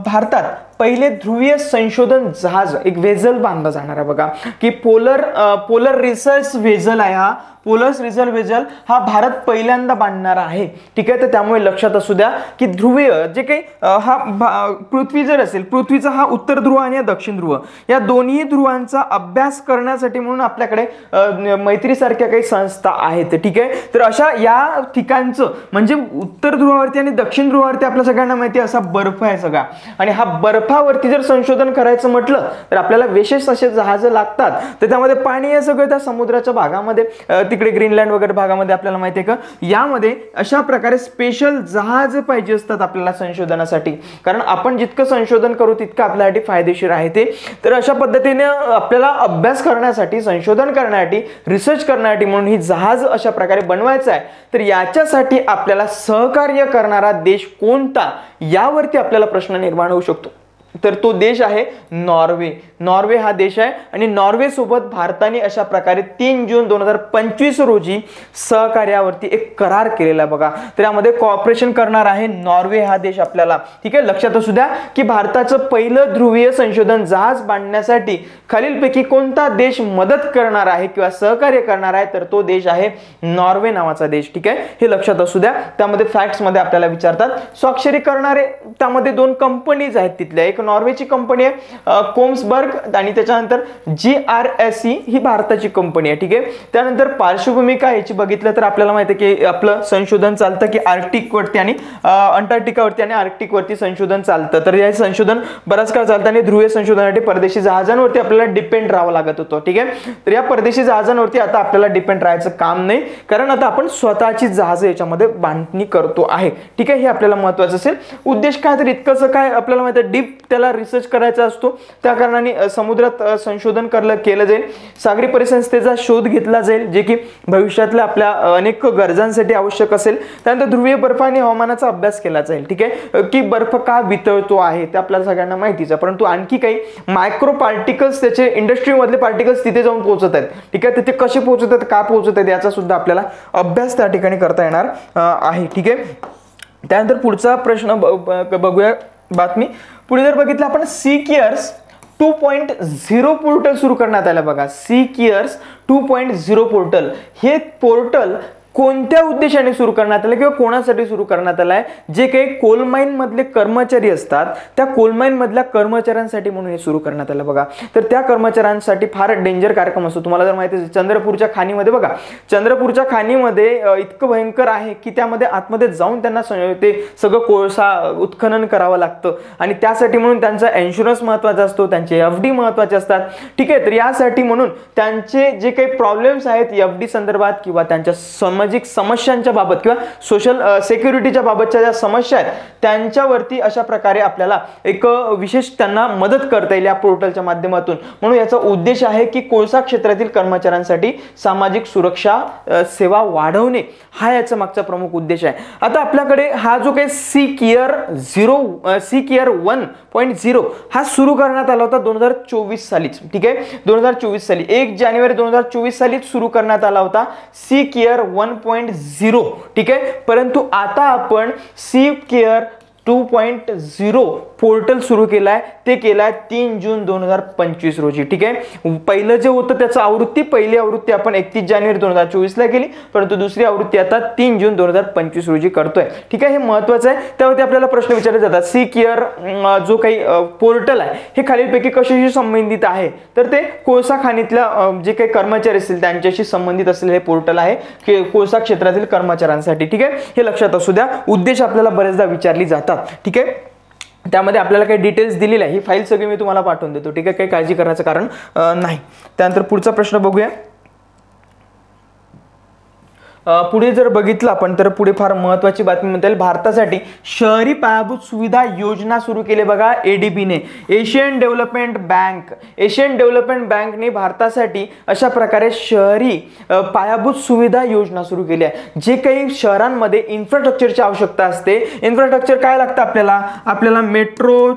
भारतात पहिले ध्रुवीय संशोधन जहाज, एक व्हेझल बांधला जाणार आहे बघा, की पोलर रिसर्च व्हेझल आहे. हा पोलर रिसर्च व्हेझल हा भारत पहिल्यांदा बांधणार आहे. ठीक आहे. तर त्यामुळे लक्षात असू द्या की ध्रुवीय जे काही हा पृथ्वी जर असेल, पृथ्वीचा हा उत्तर ध्रुव आणि दक्षिण ध्रुव, या दोन्ही ध्रुवांचा अभ्यास करण्यासाठी म्हणून आपल्याकडे मैत्रीसारख्या काही संस्था आहेत. ठीक आहे. तर अशा या ठिकाणचं म्हणजे उत्तर ध्रुवावरती आणि दक्षिण ध्रुवावरती आपल्या सगळ्यांना माहिती आहे असा बर्फ आहे सगळा, आणि हा बर्फावरती जर संशोधन करायचं म्हटलं तर आपल्याला विशेष असे जहाज लागतात. तर त्यामध्ये पाणी आहे सगळं त्या समुद्राच्या भागामध्ये, तिकडे ग्रीनलँड वगैरे भागामध्ये आपल्याला माहिती आहे का, यामध्ये अशा प्रकारे स्पेशल जहाज पाहिजे असतात आपल्याला संशोधनासाठी. कारण आपण जितकं संशोधन करू तितकं आपल्यासाठी फायदेशीर आहे ते. तर अशा पद्धतीने आपल्याला अभ्यास करण्यासाठी, संशोधन करण्यासाठी, रिसर्च करण्यासाठी म्हणून ही जहाज अशा प्रकारे बनवायचं आहे. तर याच्यासाठी आपल्याला सहकार्य करणारा देश कोणता, यावरती आपल्याला प्रश्न निर्माण होऊ शकतो. तर तो देश आहे नॉर्वे. नॉर्वे हा देश आहे आणि नॉर्वे सोबत भारताने अशा प्रकारे 3 जून 2025 रोजी सहकार्यावरती एक करार केलेला आहे बघा. तर यामध्ये कॉपरेशन करणार आहे नॉर्वे हा देश आपल्याला. ठीक आहे. लक्षात असू द्या की भारताचं पहिलं ध्रुवीय संशोधन जहाज बांधण्यासाठी खालीलपैकी कोणता देश मदत करणार आहे किंवा सहकार्य करणार आहे, तर तो देश आहे नॉर्वे नावाचा देश. ठीक आहे. हे लक्षात असू द्या. त्यामध्ये फॅक्ट्स मध्ये आपल्याला विचारतात. स्वाक्षरी करणारे त्यामध्ये 2 कंपनीज आहेत तिथल्या. एक नॉर्वेची कंपनी आहे कोम्सबर्ग आणि त्याच्यानंतर GRSE ही भारताची कंपनी आहे. ठीक आहे. त्यानंतर पार्श्वभूमी काय याची बघितलं तर आपल्याला माहिती आहे की आपलं संशोधन चालतं की आर्क्टिक वरती आणि अंटार्क्टिकावरती आणि आर्क्टिक वरती संशोधन चालतं. तर हे संशोधन बराच काळ चालतं आणि ध्रुवीय संशोधनासाठी परदेशी जहाजांवरती आपल्याला डिपेंड राहावं लागत होतं. ठीक आहे. तर या परदेशी जहाजांवरती आता आपल्याला डिपेंड राहायचं काम नाही, कारण आता आपण स्वतःची जहाज याच्यामध्ये बांधणी करतो आहे. ठीक आहे. हे आपल्याला महत्त्वाचं असेल. उद्देश काय तर इतकंच काय आपल्याला माहिती आहे, डीप त्याला रिसर्च करायचा असतो. त्या कारणाने समुद्रात संशोधन केलं जाईल. सागरी परिसंस्थेचा शोध घेतला जाईल जे की भविष्यातल्या आपल्या अनेक गरजांसाठी आवश्यक असेल. त्यानंतर ध्रुवीय बर्फ आणि हवामानाचा अभ्यास केला जाईल. ठीक आहे. की बर्फ का वितळतो आहे ते आपल्याला सगळ्यांना माहितीच आहे, परंतु आणखी काही मायक्रो पार्टिकल्स, त्याचे इंडस्ट्रीमधले पार्टिकल्स तिथे जाऊन पोहोचत आहेत. ठीक आहे. तिथे कसे पोहोचत आहेत, का पोहोचत आहेत, याचा सुद्धा आपल्याला अभ्यास त्या ठिकाणी करता येणार आहे. ठीक आहे. त्यानंतर पुढचा प्रश्न बघूया बातमी. पुढे जर बघितलं आपण सिक्युअर्स 2.0 पोर्टल सुरू करण्यात आलं बघा. सिक्युअर्स 2.0 पोर्टल हे पोर्टल कोणत्या उद्देशाने सुरू करण्यात आलं किंवा कोणासाठी सुरू करण्यात आलं आहे, जे काही कोल माइन मधले कर्मचारी असतात त्या कोल माइन मधल्या कर्मचाऱ्यांसाठी म्हणून हे सुरू करण्यात आलं बघा. तर त्या कर्मचाऱ्यांसाठी फार डेंजर कार्यक्रम असतो. तुम्हाला जर माहिती आहे चंद्रपूरच्या खाणीमध्ये बघा, चंद्रपूरच्या खाणीमध्ये इतकं भयंकर आहे की त्यामध्ये आतमध्ये जाऊन त्यांना ते सगळं कोळसा उत्खनन करावं लागतं आणि त्यासाठी म्हणून त्यांचा इन्शुरन्स महत्त्वाचा असतो, त्यांचे FD महत्त्वाचे असतात. ठीक आहे. तर यासाठी म्हणून त्यांचे जे काही प्रॉब्लेम्स आहेत FD संदर्भात किंवा त्यांच्या सामाजिक समस्यांच्या बाबत किंवा सोशल सिक्युरिटीच्या बाबतच्या ज्या समस्या आहेत त्यांच्यावरती अशा प्रकारे आपल्याला एक विशेष त्यांना मदत करता येईल या पोर्टलच्या माध्यमातून. म्हणून याचा उद्देश आहे की कोळसा क्षेत्रातील कर्मचाऱ्यांसाठी सामाजिक सुरक्षा सेवा वाढवणे हा याचा मागचा प्रमुख उद्देश आहे. आता आपल्याकडे हा जो काही सी केअर 1.0 हा सुरू करण्यात आला होता 2024 सालीच. ठीक आहे, 2024 साली 1 जानेवारी 2024 सालीच सुरू करण्यात आला होता सी केअर 1.0. ठीक आहे, परंतु आता आपण सी केअर 2.0 पोर्टल सुरू केलाय, ते केलाय 3 जून 2025 रोजी. ठीक आहे, पहिलं जे होतं त्याचं पहिली आवृत्ती आपण 31 जानेवारी 2024 ला केली, परंतु दुसरी आवृत्ती आता 3 जून 2025 रोजी करतोय. ठीक आहे, हे महत्वाचं आहे. त्यावरती आपल्याला प्रश्न विचारले जातात सी केअर जो काही पोर्टल आहे हे खालीलपैकी कशाशी संबंधित आहे, तर ते कोळसा खाणीतल्या जे काही कर्मचारी असतील त्यांच्याशी संबंधित असलेले पोर्टल आहे कोळसा क्षेत्रातील कर्मचाऱ्यांसाठी. ठीक आहे, हे लक्षात असू द्या. उद्देश आपल्याला बरेचदा विचारली जातात. ठीक आहे, त्यामध्ये आपल्याला काही डिटेल्स दिलेले आहे. ही फाईल सगळी मी तुम्हाला पाठवून देतो. ठीक आहे, काही काळजी करण्याचं कारण नाही. त्यानंतर पुढचा प्रश्न बघूया. पुढे जर बघितलं आपण तर पुढे फार महत्त्वाची बातमी म्हणता येईल. भारतासाठी शहरी पायाभूत सुविधा योजना सुरू केली बघा एडीबीने. एशियन डेव्हलपमेंट बँकने भारतासाठी अशा प्रकारे शहरी पायाभूत सुविधा योजना सुरू केली आहे. जे काही शहरांमध्ये इन्फ्रास्ट्रक्चरची आवश्यकता असते, इन्फ्रास्ट्रक्चर काय लागतं आपल्याला मेट्रो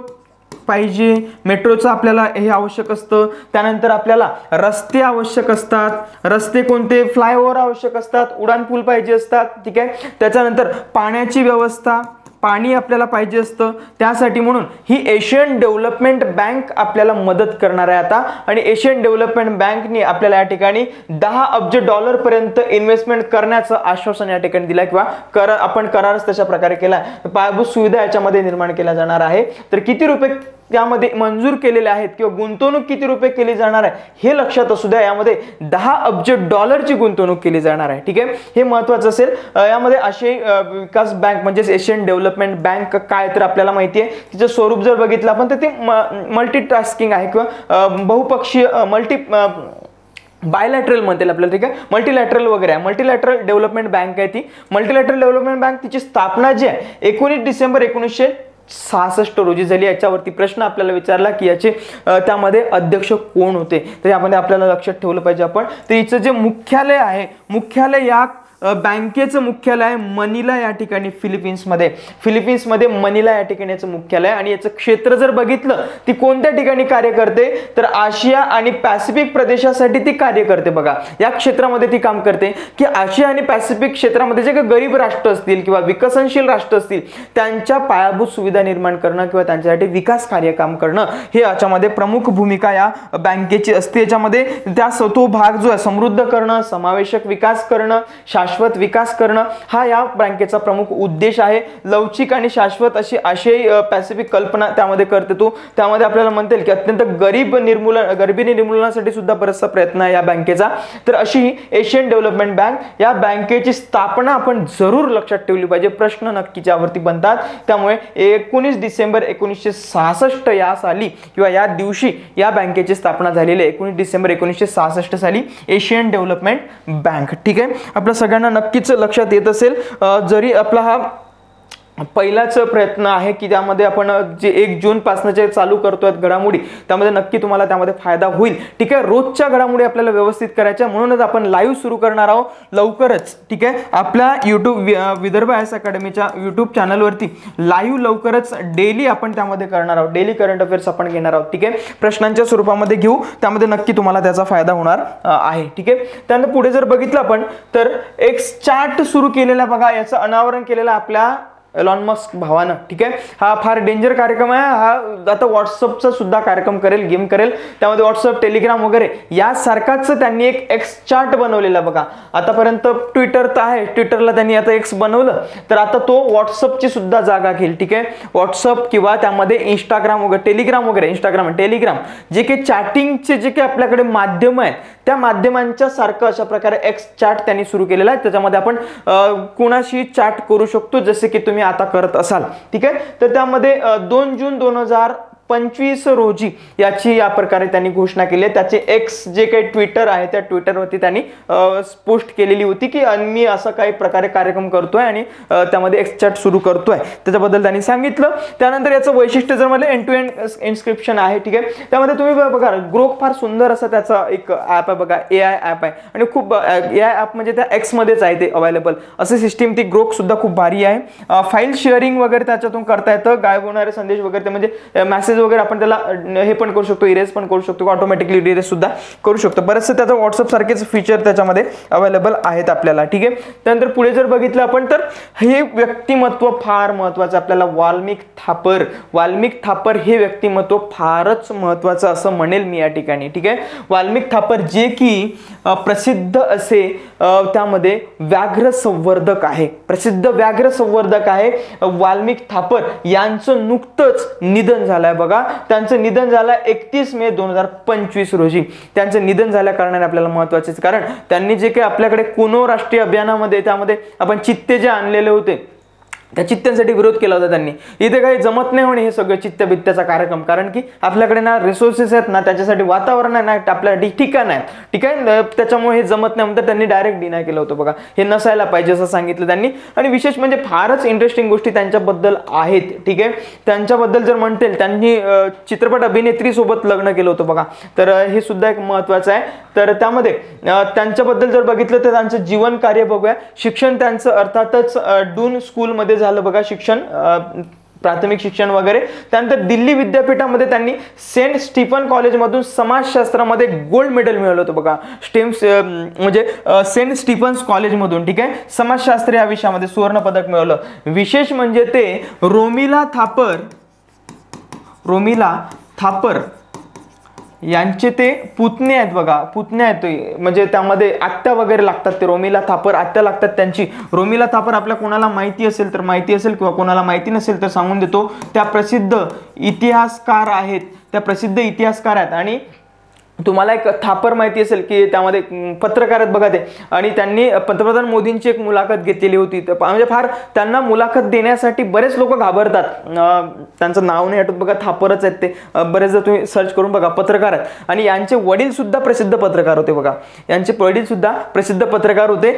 पाहिजे, मेट्रोचं आपल्याला हे आवश्यक असतं. त्यानंतर आपल्याला रस्ते आवश्यक असतात. रस्ते कोणते? फ्लायओव्हर आवश्यक असतात, उड्डाणपूल पाहिजे असतात. ठीक आहे, त्याच्यानंतर पाण्याची व्यवस्था, पाणी आपल्याला पाहिजे असतं. त्यासाठी म्हणून ही एशियन डेव्हलपमेंट बँक आपल्याला मदत करणार आहे आता. आणि एशियन डेव्हलपमेंट बँकने आपल्याला या ठिकाणी $10 अब्ज पर्यंत इन्व्हेस्टमेंट करण्याचं आश्वासन या ठिकाणी दिलं किंवा आपण करारच तशा प्रकारे केला. पायाभूत सुविधा याच्यामध्ये निर्माण केल्या जाणार आहे. तर किती रुपये त्यामध्ये मंजूर केलेले आहेत किंवा गुंतवणूक किती रुपये केली जाणार आहे हे लक्षात असू द्या. यामध्ये $10 अब्ज ची गुंतवणूक केली जाणार आहे. ठीक आहे, हे महत्वाचं असेल. यामध्ये आशियाई विकास बँक म्हणजे एशियन डेव्हलपमेंट बँक काय तर आपल्याला माहिती आहे. तिचं स्वरूप जर बघितलं आपण तर ते मल्टीटास्किंग आहे किंवा बहुपक्षीय बायलॅटरल म्हणतील आपल्याला. ठीक आहे, मल्टीलॅटरल वगैरे आहे. मल्टीलॅटरल डेव्हलपमेंट बँक आहे ती. मल्टीलॅटरल डेव्हलपमेंट बँक तिची स्थापना जी आहे 19 डिसेंबर 1966 रोजी झाली. याच्यावरती प्रश्न आपल्याला विचारला की याचे त्यामध्ये अध्यक्ष कोण होते, तर यामध्ये आपल्याला लक्षात ठेवलं पाहिजे आपण. तर हिचं जे मुख्यालय आहे, मुख्यालय या बँकेचं मुख्यालय आहे मनिला या ठिकाणी फिलिपिन्समध्ये मनिला या ठिकाणी याचं मुख्यालय. आणि याचं क्षेत्र जर बघितलं ती कोणत्या ठिकाणी कार्य करते तर आशिया आणि पॅसिफिक प्रदेशासाठी ती कार्य करते. बघा या क्षेत्रामध्ये ती काम करते की आशिया आणि पॅसिफिक क्षेत्रामध्ये जे काही गरीब राष्ट्र असतील किंवा विकसनशील राष्ट्र असतील त्यांच्या पायाभूत सुविधा निर्माण करणं किंवा त्यांच्यासाठी विकास कार्य काम करणं हे याच्यामध्ये प्रमुख भूमिका या बँकेची असते. याच्यामध्ये तो भाग जो आहे समृद्ध करणं, समावेशक विकास करणं, शाश्वत विकास करणं हा या बँकेचा प्रमुख उद्देश आहे. लवचिक आणि शाश्वत अशी आशियाई पॅसिफिक कल्पना त्यामध्ये करते तो. त्यामध्ये आपल्याला म्हणता येईल की अत्यंत गरिबी निर्मूलनासाठी सुद्धा बराचसा प्रयत्न आहे या बँकेचा. तर अशी ही एशियन डेव्हलपमेंट बँक, या बँकेची स्थापना आपण जरूर लक्षात ठेवली पाहिजे. प्रश्न नक्की यावरती बनतात. त्यामुळे 19 डिसेंबर 1966 या साली किंवा या दिवशी या बँकेची स्थापना झालेली आहे. 19 डिसेंबर 1966 साली एशियन डेव्हलपमेंट बँक. ठीक आहे, आपल्या सगळ्यांना नक्कीच लक्षात येत असेल. जरी आपला हा पहिलाच प्रयत्न आहे की त्यामध्ये आपण जे 1 जून पासून जे चालू करतोय घडामोडी त्यामध्ये नक्की तुम्हाला त्यामध्ये फायदा होईल. ठीक आहे, रोजच्या घडामोडी आपल्याला व्यवस्थित करायच्या म्हणूनच आपण लाईव्ह सुरू करणार आहोत लवकरच. ठीक आहे, आपल्या विदर्भ आयएस अकॅडमीच्या YouTube चॅनलवरती लाईव्ह लवकरच डेली आपण त्यामध्ये करणार आहोत. डेली करंट अफेअर्स आपण घेणार आहोत. ठीक आहे, प्रश्नांच्या स्वरूपामध्ये घेऊ. त्यामध्ये नक्की तुम्हाला त्याचा फायदा होणार आहे. ठीक आहे, त्यानंतर पुढे जर बघितलं आपण तर एक्स चार्ट सुरू केलेला बघा, याचं अनावरण केलेलं आपल्या एलॉन मस्क भावानं. ठीक आहे, हा फार डेंजर कार्यक्रम आहे. हा आता व्हॉट्सअपचा सुद्धा कार्यक्रम करेल, गेम करेल. त्यामध्ये व्हॉट्सअप, टेलिग्राम वगैरे यासारखाच त्यांनी एक एक्स चार्ट बनवलेला बघा. आतापर्यंत ट्विटर तर आहे, ट्विटरला त्यांनी आता एक्स बनवलं, तर आता तो व्हॉट्सअपची सुद्धा जागा घेईल. ठीक आहे, व्हॉट्सअप किंवा त्यामध्ये इंस्टाग्राम वगैरे, टेलिग्राम वगैरे, टेलिग्राम जे काही चॅटिंगचे जे काही आपल्याकडे माध्यम आहेत त्या माध्यमांच्या सारखं अशा प्रकारे एक्स चार्ट त्यांनी सुरू केलेला आहे. त्याच्यामध्ये आपण कोणाशी चॅट करू शकतो जसे की तुम्ही आता करत असाल. ठीक आहे, तर त्यामध्ये 2 जून 2025 रोजी याची या प्रकारे त्यांनी घोषणा केली आहे. त्याचे एक्स जे काही ट्विटर आहे त्या ट्विटरवरती त्यांनी पोस्ट केलेली होती की मी असं काही प्रकारे कार्यक्रम करतोय आणि त्यामध्ये एक्स चॅट सुरू करतोय, त्याच्याबद्दल त्यांनी सांगितलं. त्यानंतर याचं वैशिष्ट्य जर म्हणलं एंड टू एंड इन्स्क्रिप्शन आहे. ठीक आहे, त्यामध्ये तुम्ही बघा ग्रोक फार सुंदर असं त्याचा एक ॲप आहे बघा, AI ॲप आहे आणि खूप AI ॲप म्हणजे त्या एक्स मध्येच आहे ते अवेलेबल असे सिस्टीम. ती ग्रोक सुद्धा खूप भारी आहे. फाईल शेअरिंग वगैरे त्याच्यातून करता येतं, गायब होणारे संदेश वगैरे ते म्हणजे मेसेज वगैरे आपण त्याला हे पण करू शकतो, इरेज पण करू शकतो, ऑटोमॅटिकली इरेज सुद्धा करू शकतो. बरेचसे त्याचं व्हॉट्सअप सारखेच फीचर त्याच्यामध्ये अवेलेबल आहेत आपल्याला. ठीक आहे, त्यानंतर पुढे जर बघितलं आपण तर हे व्यक्तिमत्व फार महत्वाचं आपल्याला, वाल्मिक थापर हे व्यक्तिमत्व फारच महत्वाचं असं म्हणेल मी या ठिकाणी. ठीक आहे, वाल्मिक थापर जे की प्रसिद्ध असे त्यामध्ये व्याघ्र संवर्धक आहे, प्रसिद्ध व्याघ्र संवर्धक आहे. वाल्मिक थापर यांचं नुकतंच निधन झालंय बघा. त्यांचं निधन झालं 31 मे 2025 रोजी. त्यांचं निधन झाल्या कारणाने आपल्याला महत्वाचे, कारण त्यांनी जे काही आपल्याकडे कुनो राष्ट्रीय अभियानामध्ये त्यामध्ये आपण चित्ते जे आणलेले होते त्या चित्त्यांसाठी विरोध केला होता त्यांनी. इथे काही जमत नाही म्हणे हे सगळं चित्त बित्त्याचा कार्यक्रम, कारण की आपल्याकडे ना रिसोर्सेस आहेत ना त्याच्यासाठी वातावरण आहे ना आपल्यासाठी ठिकाण आहे. ठीक आहे, त्याच्यामुळे हे जमत नाही म्हणतात त्यांनी डायरेक्ट डिनाय केलं होतं बघा. हे नसायला पाहिजे असं सांगितलं त्यांनी. आणि विशेष म्हणजे फारच इंटरेस्टिंग गोष्टी त्यांच्याबद्दल आहेत. ठीक आहे, त्यांच्याबद्दल जर म्हणतील त्यांनी चित्रपट अभिनेत्री सोबत लग्न केलं होतं बघा, तर हे सुद्धा एक महत्वाचं आहे. तर त्यामध्ये त्यांच्याबद्दल जर बघितलं तर त्यांचं जीवन कार्य बघूया. शिक्षण त्यांचं अर्थातच डून स्कूलमध्ये झालं बघा शिक्षण, प्राथमिक शिक्षण वगैरे. त्यानंतर दिल्ली विद्यापीठामध्ये त्यांनी सेंट स्टीफन कॉलेजमधून समाजशास्त्रामध्ये गोल्ड मेडल मिळवलं होतं बघा. म्हणजे सेंट स्टीफन्स कॉलेजमधून. ठीक आहे, समाजशास्त्र या विषयामध्ये सुवर्ण पदक मिळवलं. विशेष म्हणजे ते रोमिला थापर यांचे ते पुतणे आहेत बघा, पुतणे आहेत म्हणजे त्यामध्ये आत्या वगैरे लागतात. ते रोमिला थापर आत्या लागतात त्यांची. रोमिला थापर आपल्या कोणाला माहिती असेल तर माहिती असेल किंवा कोणाला माहिती नसेल तर सांगून देतो. त्या प्रसिद्ध इतिहासकार आहेत आणि तुम्हाला एक थापर माहिती असेल की त्यामध्ये पत्रकार आहेत बघा ते, आणि त्यांनी पंतप्रधान मोदींची एक मुलाखत घेतलेली होती. म्हणजे फार त्यांना मुलाखत देण्यासाठी बरेच लोक घाबरतात. त्यांचं नाव नाही आठवत बघा, थापरच आहेत ते. बरेचदा तुम्ही सर्च करून बघा, पत्रकार आहेत. आणि यांचे वडील सुद्धा प्रसिद्ध पत्रकार होते बघा, यांचे वडील सुद्धा प्रसिद्ध पत्रकार होते.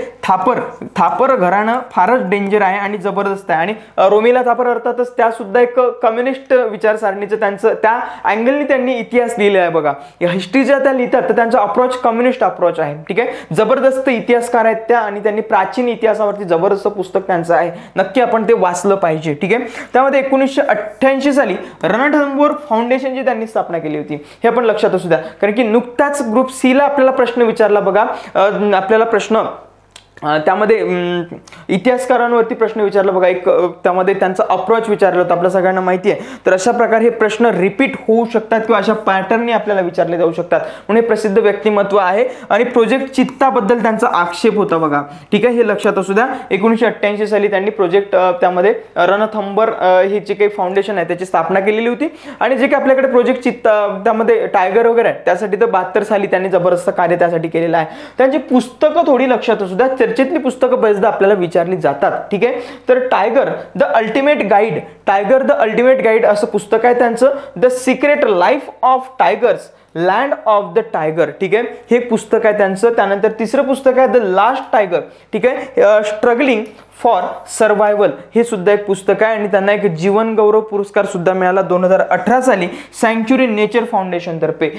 थापर घराणं फारच डेंजर आहे आणि जबरदस्त आहे. आणि रोमिला थापर अर्थातच त्या सुद्धा एक कम्युनिस्ट विचारसरणीचं त्यांचं त्या अँगलनी त्यांनी इतिहास लिहिला आहे बघा. हिस्ट्री त्या लिहितात तर त्यांचा अप्रोच कम्युनिस्ट अप्रोच आहे. ठीक आहे, जबरदस्त इतिहासकार आहेत त्या आणि त्यांनी प्राचीन इतिहासावरती जबरदस्त पुस्तक त्यांचं आहे, नक्की आपण ते वाचलं पाहिजे. ठीक आहे, त्यामध्ये 1988 साली रणथंबोर फाउंडेशनची त्यांनी स्थापना केली होती. हे आपण लक्षात असू द्या, कारण की नुकताच ग्रुप सी ला आपल्याला प्रश्न विचारला बघा. आपल्याला प्रश्न त्यामध्ये इतिहासकारांवरती प्रश्न विचारला बघा, एक त्यामध्ये त्यांचा अप्रोच विचारला होता, आपल्या सगळ्यांना माहिती आहे. तर अशा प्रकारे हे प्रश्न रिपीट होऊ शकतात किंवा अशा पॅटर्नने आपल्याला विचारले जाऊ शकतात. म्हणून हे प्रसिद्ध व्यक्तिमत्व आहे. आणि प्रोजेक्ट चित्ताबद्दल त्यांचा आक्षेप होता बघा. ठीक आहे, हे लक्षात असू द्या. 1988 साली त्यांनी प्रोजेक्ट त्यामध्ये रणथंबर हे जे काही फाउंडेशन आहे त्याची स्थापना केलेली होती. आणि जे काही आपल्याकडे प्रोजेक्ट चित्ता त्यामध्ये टायगर वगैरे आहे त्यासाठी तर 72 साली त्यांनी जबरदस्त कार्य त्यासाठी केलेलं आहे. त्यांची पुस्तकं थोडी लक्षात असू द्या, चर्चेतली पुस्तकं बरेचदा आपल्याला विचारली जातात. ठीक आहे, तर टायगर द अल्टिमेट गाईड असं पुस्तक आहे त्यांचं. The secret life of tigers, land of the tiger. ठीक आहे, हे पुस्तक आहे त्यांचं. त्यानंतर तिसरं पुस्तक आहे द लास्ट टायगर. ठीक आहे, स्ट्रगलिंग फॉर सर्वायवल, हे सुद्धा एक पुस्तक आहे. आणि त्यांना एक जीवन गौरव पुरस्कार सुद्धा मिळाला 2018 साली सँच्युरी नेचर फाउंडेशन तर्फे.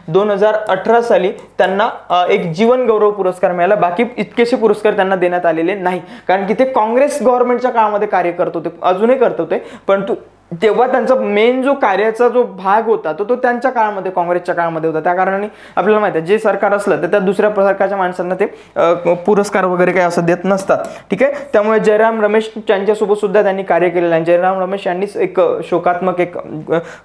2018 साली त्यांना एक जीवन गौरव पुरस्कार मिळाला. बाकी इतकेसे पुरस्कार त्यांना देण्यात आलेले नाही, कारण की ते काँग्रेस गव्हर्नमेंटच्या काळामध्ये कार्य करत होते, अजूनही करत होते. परंतु तेव्हा त्यांचा मेन जो कार्याचा जो भाग होता तो त्यांच्या काळामध्ये, काँग्रेसच्या काळामध्ये होता. त्या कारणाने आपल्याला माहिती आहे जे सरकार असलं तर त्या दुसऱ्या सरकारच्या माणसांना ते पुरस्कार वगैरे काही असं देत नसतात. ठीक आहे, त्यामुळे जयराम रमेश यांच्यासोबत सुद्धा त्यांनी कार्य केलेलं आहे. जयराम रमेश यांनीच एक शोकात्मक एक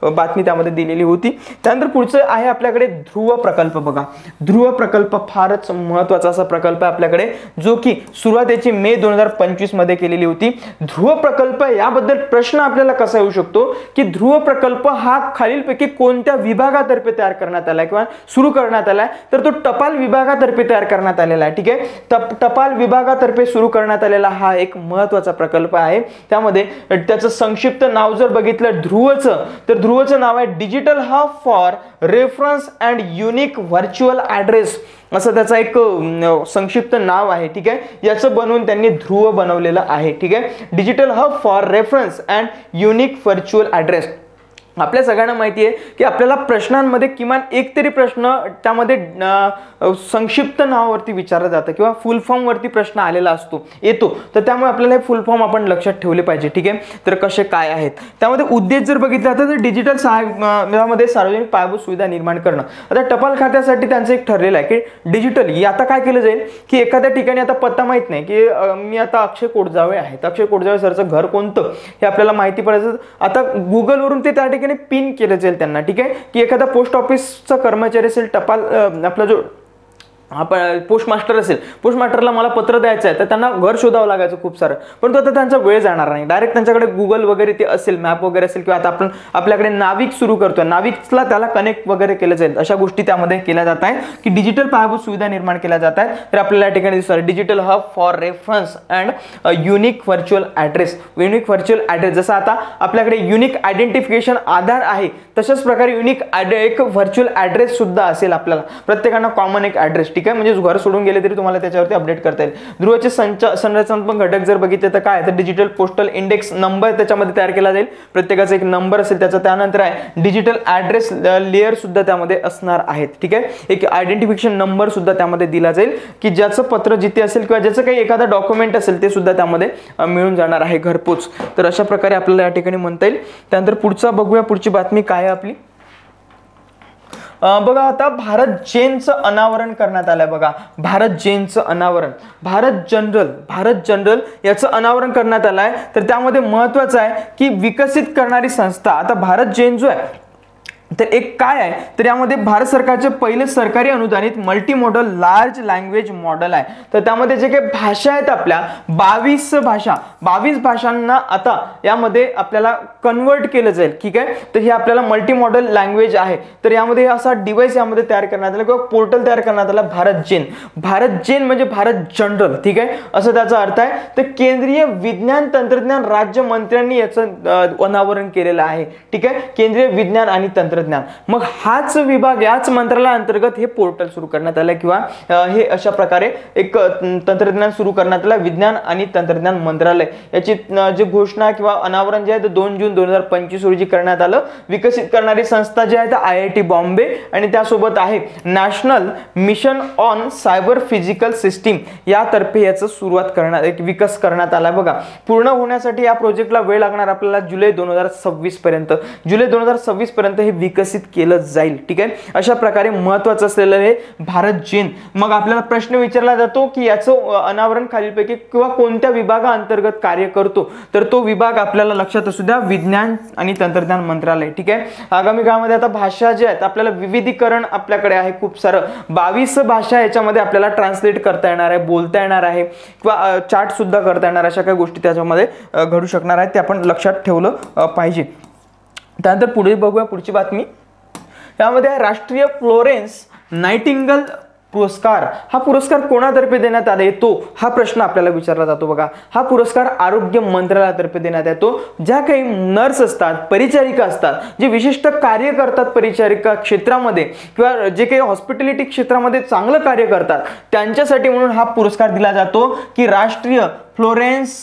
बातमी त्यामध्ये दिलेली होती. त्यानंतर पुढचं आहे आपल्याकडे ध्रुव प्रकल्प बघा. ध्रुव प्रकल्प फारच महत्वाचा असा प्रकल्प आहे आपल्याकडे, जो की सुरुवात याची मे 2025 मध्ये केलेली होती. ध्रुव प्रकल्प याबद्दल प्रश्न आपल्याला कसा येऊ शकतो की ध्रुव प्रकल्प हा खालीलपैकी कोणत्या विभागातर्फे तयार करण्यात आला किंवा सुरू करण्यात आला, तर तो टपाल विभागातर्फे तयार करण्यात आलेला आहे. ठीक आहे, टपाल विभागातर्फे सुरू करण्यात आलेला हा एक महत्त्वाचा प्रकल्प आहे. त्यामध्ये त्याचं संक्षिप्त नाव जर बघितलं ध्रुवचं, तर ध्रुवचं नाव आहे digital hub for reference and unique virtual address, असं त्याचं एक संक्षिप्त नाव आहे. ठीक आहे, याचं बनवून त्यांनी ध्रुव बनवलेलं आहे. ठीक आहे, digital hub for reference and unique virtual address. आपल्या सगळ्यांना माहिती आहे की आपल्याला प्रश्नांमध्ये किमान एक तरी प्रश्न त्यामध्ये संक्षिप्त नावावरती विचारलं जातं किंवा फुल फॉर्म वरती प्रश्न आलेला येतो, तर त्यामुळे आपल्याला हे फुल फॉर्म आपण लक्षात ठेवले पाहिजे. ठीक आहे, तर कसे काय आहेत त्यामध्ये उद्देश जर बघितला तर डिजिटल मध्ये सार्वजनिक पायाभूत सुविधा निर्माण करणं. आता टपाल खात्यासाठी त्यांचं एक ठरलेलं आहे की डिजिटली आता काय केलं जाईल की एखाद्या ठिकाणी आता पत्ता माहित नाही की मी आता अक्षय कोडजावे आहे, अक्षय कोडजावे सरचं घर कोणतं हे आपल्याला माहिती पडायचं. आता गुगलवरून ते त्या ठिकाणी पिन केलं जाईल त्यांना. ठीक आहे, की एखादा पोस्ट ऑफिसचा कर्मचारी असेल, टपाल आपला जो आपण पोस्ट मास्टर असेल, पोस्ट मास्टरला मला पत्र द्यायचं आहे तर त्यांना घर शोधावं लागायचं खूप सारं, पण तो आता त्यांचा वेळ जाणार नाही. डायरेक्ट त्यांच्याकडे गुगल वगैरे ते असेल, मॅप वगैरे असेल, किंवा आता आपण आपल्याकडे नाविक सुरू करतोय, नाविकला त्याला कनेक्ट वगैरे केलं जाईल. अशा गोष्टी त्यामध्ये केल्या जात आहेत की डिजिटल पायाभूत सुविधा निर्माण केल्या जात आहेत. तर आपल्याला या ठिकाणी दिसणार digital hub for reference and unique virtual address. Unique virtual address जसं आता आपल्याकडे युनिक आयडेंटिफिकेशन आधार आहे, तशाच प्रकारे युनिक एक व्हर्च्युअल ॲड्रेस सुद्धा असेल. आपल्याला प्रत्येकांना कॉमन एक ॲड्रेस. ठीक आहे, म्हणजे घर सोडून गेले तरी तुम्हाला त्याच्यावरती अपडेट करता येईल. ध्रुवचे संरचनात्मक घटक जर बघितले तर काय, तर डिजिटल पोस्टल इंडेक्स नंबर त्याच्यामध्ये तयार केला जाईल, प्रत्येकाचा एक नंबर असेल त्याचा. त्यानंतर आहे डिजिटल ॲड्रेस लेअर सुद्धा त्यामध्ये असणार आहेत. ठीक आहे, एक आयडेंटिफिकेशन नंबर सुद्धा त्यामध्ये दिला जाईल की ज्याचं पत्र जिथे असेल किंवा ज्याचं काही एखादा डॉक्युमेंट असेल ते सुद्धा त्यामध्ये मिळून जाणार आहे घरपोच. तर अशा प्रकारे आपल्याला या ठिकाणी म्हणता येईल. त्यानंतर पुढचा बघूया, पुढची बातमी काय आहे आपली. बघा आता भारत जेनचं अनावरण करण्यात आलंय. बघा भारत जेनचं अनावरण, भारत जनरल याचं अनावरण करण्यात आलंय. तर त्यामध्ये महत्वाचं आहे की विकसित करणारी संस्था. आता भारत जेन जो आहे तर एक काय आहे, तर यामध्ये भारत सरकारचे पहिले सरकारी अनुदानित multi modal large language model आहे. तर त्यामध्ये जे काही भाषा आहेत आपल्या 22 भाषांना आता यामध्ये आपल्याला कन्वर्ट केलं जाईल. ठीक आहे, तर हे आपल्याला मल्टी मॉडल लँग्वेज आहे. तर यामध्ये असा डिव्हाइस यामध्ये तयार करण्यात आला किंवा पोर्टल तयार करण्यात आला भारत जेन म्हणजे भारत जनरल. ठीक आहे, असं त्याचा अर्थ आहे. तर केंद्रीय विज्ञान तंत्रज्ञान राज्य मंत्र्यांनी याचं अनावरण केलेलं आहे. ठीक आहे, केंद्रीय विज्ञान आणि तंत्रज्ञान. मग हाच विभाग, याच मंत्रालयाअंतर्गत हे पोर्टल सुरू करण्यात आलं किंवा हे अशा प्रकारे एक तंत्रज्ञान सुरू करण्यात आलं. विज्ञान आणि तंत्रज्ञान मंत्रालय याची जी घोषणा किंवा अनावरण जे आहे ते 2 जून 2025 रोजी करण्यात आलं. विकसित करणारी संस्था जी आहे ते IIT बॉम्बे आणि त्यासोबत आहे national mission on cyber physical system यातर्फे याचं सुरुवात करण्यात, एक विकास करण्यात आला. बघा पूर्ण होण्यासाठी या प्रोजेक्टला वेळ लागणार आपल्याला जुलै 2026 पर्यंत हे विकसित केलं जाईल. ठीक आहे, अशा प्रकारे महत्त्वाचं असलेलं हे भारत जेन. मग आपल्याला प्रश्न विचारला जातो की याचं अनावरण खालीलपैकी किंवा कोणत्या विभागाअंतर्गत कार्य करतो, तर तो विभाग आपल्याला लक्षात असू द्या विज्ञान आणि तंत्रज्ञान मंत्रालय. ठीक आहे, आगामी काळामध्ये आता भाषा ज्या आहेत आपल्याला विविधीकरण आपल्याकडे आहे खूप सारं. 22 भाषा याच्यामध्ये आपल्याला ट्रान्सलेट करता येणार आहे, बोलता येणार आहे किंवा चार्ट सुद्धा करता येणार, अशा काही गोष्टी त्याच्यामध्ये घडू शकणार आहेत. ते आपण लक्षात ठेवलं पाहिजे. त्यानंतर पुढे बघूया पुढची बातमी. त्यामध्ये राष्ट्रीय फ्लोरेन्स नाइटिंगेल पुरस्कार. हा पुरस्कार कोणातर्फे देण्यात आला येतो, हा प्रश्न आपल्याला विचारला जातो. बघा हा पुरस्कार आरोग्य मंत्रालयातर्फे देण्यात येतो. ज्या काही नर्स असतात, परिचारिका असतात, जे विशिष्ट कार्य करतात परिचारिका क्षेत्रामध्ये किंवा जे काही हॉस्पिटॅलिटी क्षेत्रामध्ये चांगलं कार्य करतात त्यांच्यासाठी म्हणून हा पुरस्कार दिला जातो की राष्ट्रीय फ्लोरेन्स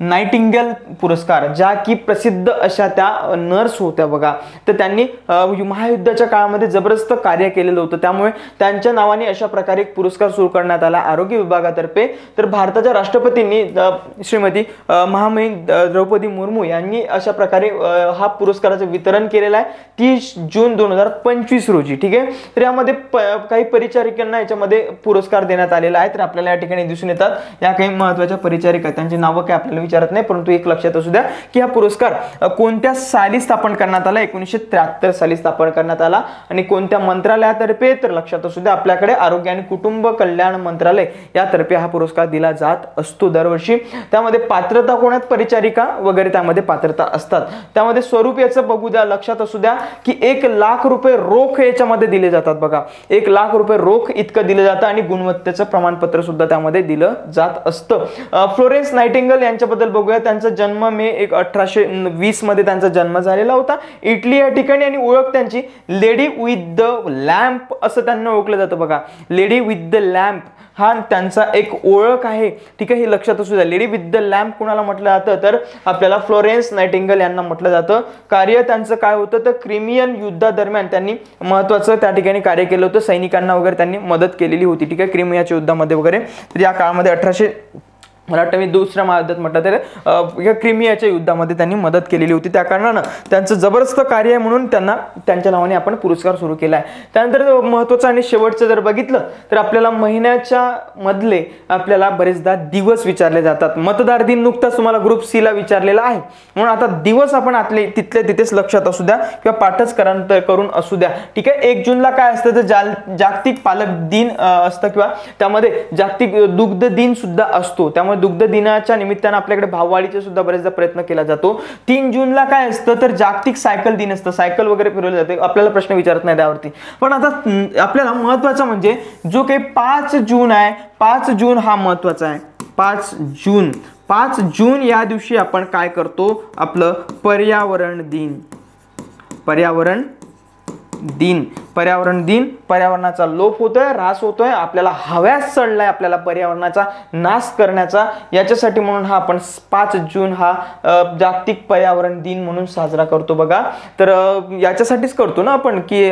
नाइटिंगेल पुरस्कार. ज्या की प्रसिद्ध अशा त्या नर्स होत्या. बघा तर त्यांनी महायुद्धाच्या काळामध्ये जबरदस्त कार्य केलेलं होतं, त्यामुळे त्यांच्या नावाने अशा प्रकारे एक पुरस्कार सुरू करण्यात आला आरोग्य विभागातर्फे. तर भारताच्या राष्ट्रपतींनी श्रीमती महामहिम द्रौपदी मुर्मू यांनी अशा प्रकारे हा पुरस्काराचं वितरण केलेलं आहे 30 जून 2025 रोजी. ठीक आहे, तर यामध्ये काही परिचारिकांना याच्यामध्ये पुरस्कार देण्यात आलेला आहे. तर आपल्याला या ठिकाणी दिसून येतात या काही महत्त्वाच्या परिचारिका, त्यांची नावं काय आपल्याला विचारत नाही, परंतु एक लक्षात असू द्या की हा पुरस्कार कोणत्या साली स्थापन करण्यात आला, 1973 साली स्थापन करण्यात आला आणि कोणत्या मंत्रालयातर्फे, तर लक्षात असू द्या आपल्याकडे आरोग्य आणि कुटुंब कल्याण मंत्रालय यातर्फे हा पुरस्कार दिला जात असतो दरवर्षी। त्यामध्ये पात्रता कोणात, परिचारिका वगैरे त्यामध्ये पात्रता असतात। त्यामध्ये स्वरूप याचं बघू द्या, लक्षात असू द्या की 1 लाख रुपये रोख याच्यामध्ये दिले जातात बघा, 1 लाख रुपये रोख इतकं दिलं जातं आणि गुणवत्तेचं प्रमाणपत्र सुद्धा त्यामध्ये दिलं जात असतं। फ्लोरेन्स नाइटिंगेल यांच्याबद्दल बघूया, त्यांचा जन्म मे 1820 मध्ये त्यांचा जन्म झालेला होता इटली या ठिकाणी आणि ओळख त्यांची लेडी विथ द लॅम्प असं त्यांना ओळखलं जातं बघा, लेडी विथ द लॅम्प हा त्यांचा एक ओळख आहे, ठीक आहे, हे लक्षात असू द्या। लेडी विथ द लॅम्प कुणाला म्हटलं जातं, तर आपल्याला फ्लोरेन्स नाइटिंगेल यांना म्हटलं जातं। कार्य त्यांचं काय होतं, तर क्रिमियन युद्धादरम्यान त्यांनी महत्त्वाचं त्या ठिकाणी कार्य केलं होतं, सैनिकांना वगैरे त्यांनी मदत केलेली होती, ठीक आहे, क्रिमियाच्या युद्धामध्ये वगैरे। तर या काळामध्ये 1800 मला वाटतं मी दुसऱ्या महायुद्धात म्हटलं तर क्रिमियाच्या युद्धामध्ये त्यांनी मदत केलेली होती, त्या कारणानं त्यांचं जबरदस्त कार्य आहे म्हणून त्यांना त्यांच्या नावाने आपण पुरस्कार सुरू केला आहे। त्यानंतर महत्त्वाचं आणि शेवटचं जर बघितलं तर आपल्याला महिन्याच्या मधले आपल्याला बरेचदा दिवस विचारले जातात। मतदार दिन नुकताच तुम्हाला ग्रुप सी ला विचारलेला आहे, म्हणून आता दिवस आपण आतले तिथले तिथेच लक्षात असू द्या किंवा पाठच करून असू द्या, ठीक आहे। 1 जूनला काय असतं, तर जागतिक पालक दिन असतं किंवा त्यामध्ये जागतिक दुग्ध दिन सुद्धा असतो, त्यामुळे दुग्ध दिनाच्या निमित्तानं आपल्याकडे भाववाढीचा सुद्धा बरेचदा प्रयत्न केला जातो। 3 जूनला काय असतं, तर जागतिक सायकल दिन असतं, सायकल वगैरे फिरवले जाते, आपल्याला प्रश्न विचारत नाही त्यावरती। पण आता आपल्याला महत्त्वाचं म्हणजे जो काही 5 जून आहे, 5 जून हा महत्त्वाचा आहे। 5 जून या दिवशी आपण काय करतो, आपलं पर्यावरण दिन, पर्यावरणाचा लोप होतोय, ऱ्हास होतोय, आपल्याला हव्यास चढलाय आपल्याला पर्यावरणाचा नाश करण्याचा, याच्यासाठी म्हणून हा आपण 5 जून हा जागतिक पर्यावरण दिन म्हणून साजरा करतो बघा। तर याच्यासाठीच करतो ना आपण की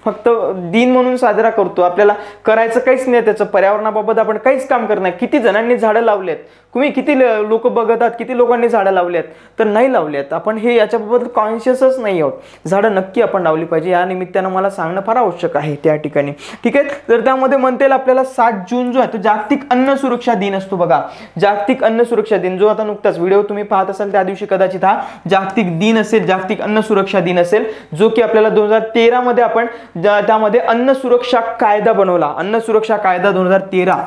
फक्त दिन म्हणून साजरा करतो, आपल्याला करायचं काहीच नाही त्याचं, पर्यावरणाबाबत आपण काहीच काम करत नाही। किती जणांनी झाडं लावलेत, तुम्ही किती लोक बघतात, किती लोकांनी झाडं लावलेत, तर नाही लावलेत, आपण हे याच्याबाबत कॉन्शियसच नाही आहोत। झाडं नक्की आपण लावली पाहिजे, या निमित्तानं मला सांगणं फार आवश्यक आहे त्या ठिकाणी, ठीक आहे। तर त्यामध्ये म्हणता येईल आपल्याला 7 जून जो आहे तो जागतिक अन्न सुरक्षा दिन असतो बघा, जागतिक अन्न सुरक्षा दिन, जो आता नुकताच व्हिडिओ तुम्ही पाहत असाल त्या दिवशी कदाचित हा जागतिक दिन असेल, जागतिक अन्न सुरक्षा दिन असेल, जो की आपल्याला 2013 मध्ये आपण त्यामध्ये अन्न सुरक्षा कायदा बनवला, अन्न सुरक्षा कायदा 2013,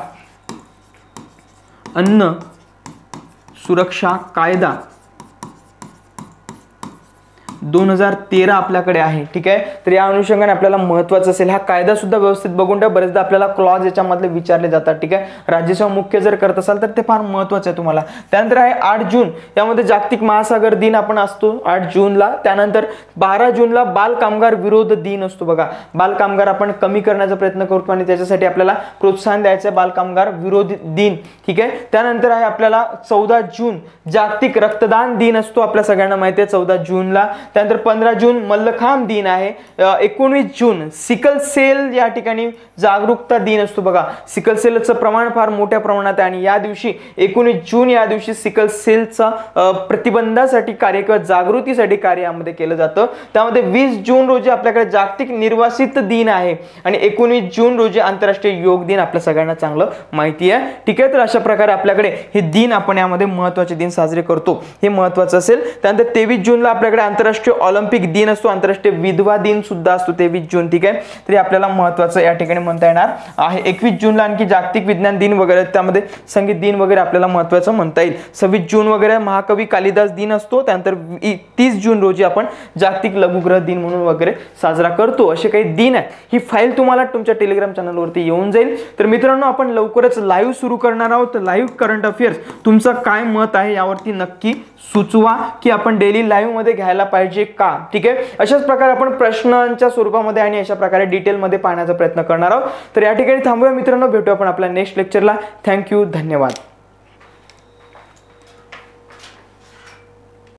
अन्न सुरक्षा कायदा 2013 आपल्याकडे आहे, ठीक आहे। तर या अनुषंगाने आपल्याला महत्त्वाचं असेल हा कायदा सुद्धा व्यवस्थित बघून ठेवा, बरेचदा आपल्याला क्लॉज याच्यामधले विचारले जातात, ठीक आहे। राज्यसेवा मुख्य जर करत असाल तर ते फार महत्त्वाचं आहे तुम्हाला। त्यानंतर आहे 8 जून, यामध्ये जागतिक महासागर दिन आपण असतो 8 जूनला। त्यानंतर 12 जूनला बाल कामगार विरोध दिन असतो बघा, बाल कामगार आपण कमी करण्याचा प्रयत्न करतो आणि त्याच्यासाठी आपल्याला प्रोत्साहन द्यायचं, बाल कामगार विरोधी दिन, ठीक आहे। त्यानंतर आहे आपल्याला 14 जून जागतिक रक्तदान दिन असतो, आपल्या सगळ्यांना माहिती आहे 14 जूनला। त्यानंतर 15 जून मल्लखांब दिन आहे। 19 जून सिकल सेल या ठिकाणी जागरूकता दिन असतो बघा, सिकल सेलचं प्रमाण फार मोठ्या प्रमाणात आहे आणि या दिवशी 19 जून या दिवशी सिकल सेलचा प्रतिबंधासाठी कार्य किंवा जागृतीसाठी कार्य यामध्ये केलं जातं। त्यामध्ये 20 जून रोजी आपल्याकडे जागतिक निर्वासित दिन आहे आणि 19 जून रोजी आंतरराष्ट्रीय योग दिन आपल्या सगळ्यांना चांगलं माहिती आहे, ठीक आहे। तर अशा प्रकारे आपल्याकडे हे दिन आपण यामध्ये महत्त्वाचे दिन साजरे करतो, हे महत्त्वाचं असेल। त्यानंतर 23 जूनला आपल्याकडे आंतरराष्ट्रीय ऑलिम्पिक दिन असतो, आंतरराष्ट्रीय विधवा दिन सुद्धा असतो 23 जून, ठीक आहे। तरी आपल्याला महत्त्वाचं या ठिकाणी म्हणता येणार आहे। 21 जूनला आणखी जागतिक विज्ञान दिन वगैरे, त्यामध्ये संगीत दिन वगैरे आपल्याला महत्त्वाचं म्हणता येईल। 26 जून वगैरे महाकवी कालिदास दिन असतो। त्यानंतर 30 जून रोजी आपण जागतिक लघुग्रह दिन म्हणून वगैरे साजरा करतो, असे काही दिन आहेत। ही फाईल तुम्हाला तुमच्या टेलिग्राम चॅनलवरती येऊन जाईल। तर मित्रांनो आपण लवकरच लाईव्ह सुरू करणार आहोत, लाईव्ह करंट अफेअर्स तुमचं काय मत आहे यावरती नक्की सुचवा की आपण डेली लाईव्ह मध्ये घ्यायला पाहिजे का, ठीक आहे। अशाच प्रकारे आपण प्रश्नांच्या स्वरूपामध्ये आणि अशा प्रकारे डिटेलमध्ये पाहण्याचा प्रयत्न करणार आहोत। तर या ठिकाणी थांबूया मित्रांनो, भेटू आपण आपल्या नेक्स्ट लेक्चरला। थँक्यू, धन्यवाद।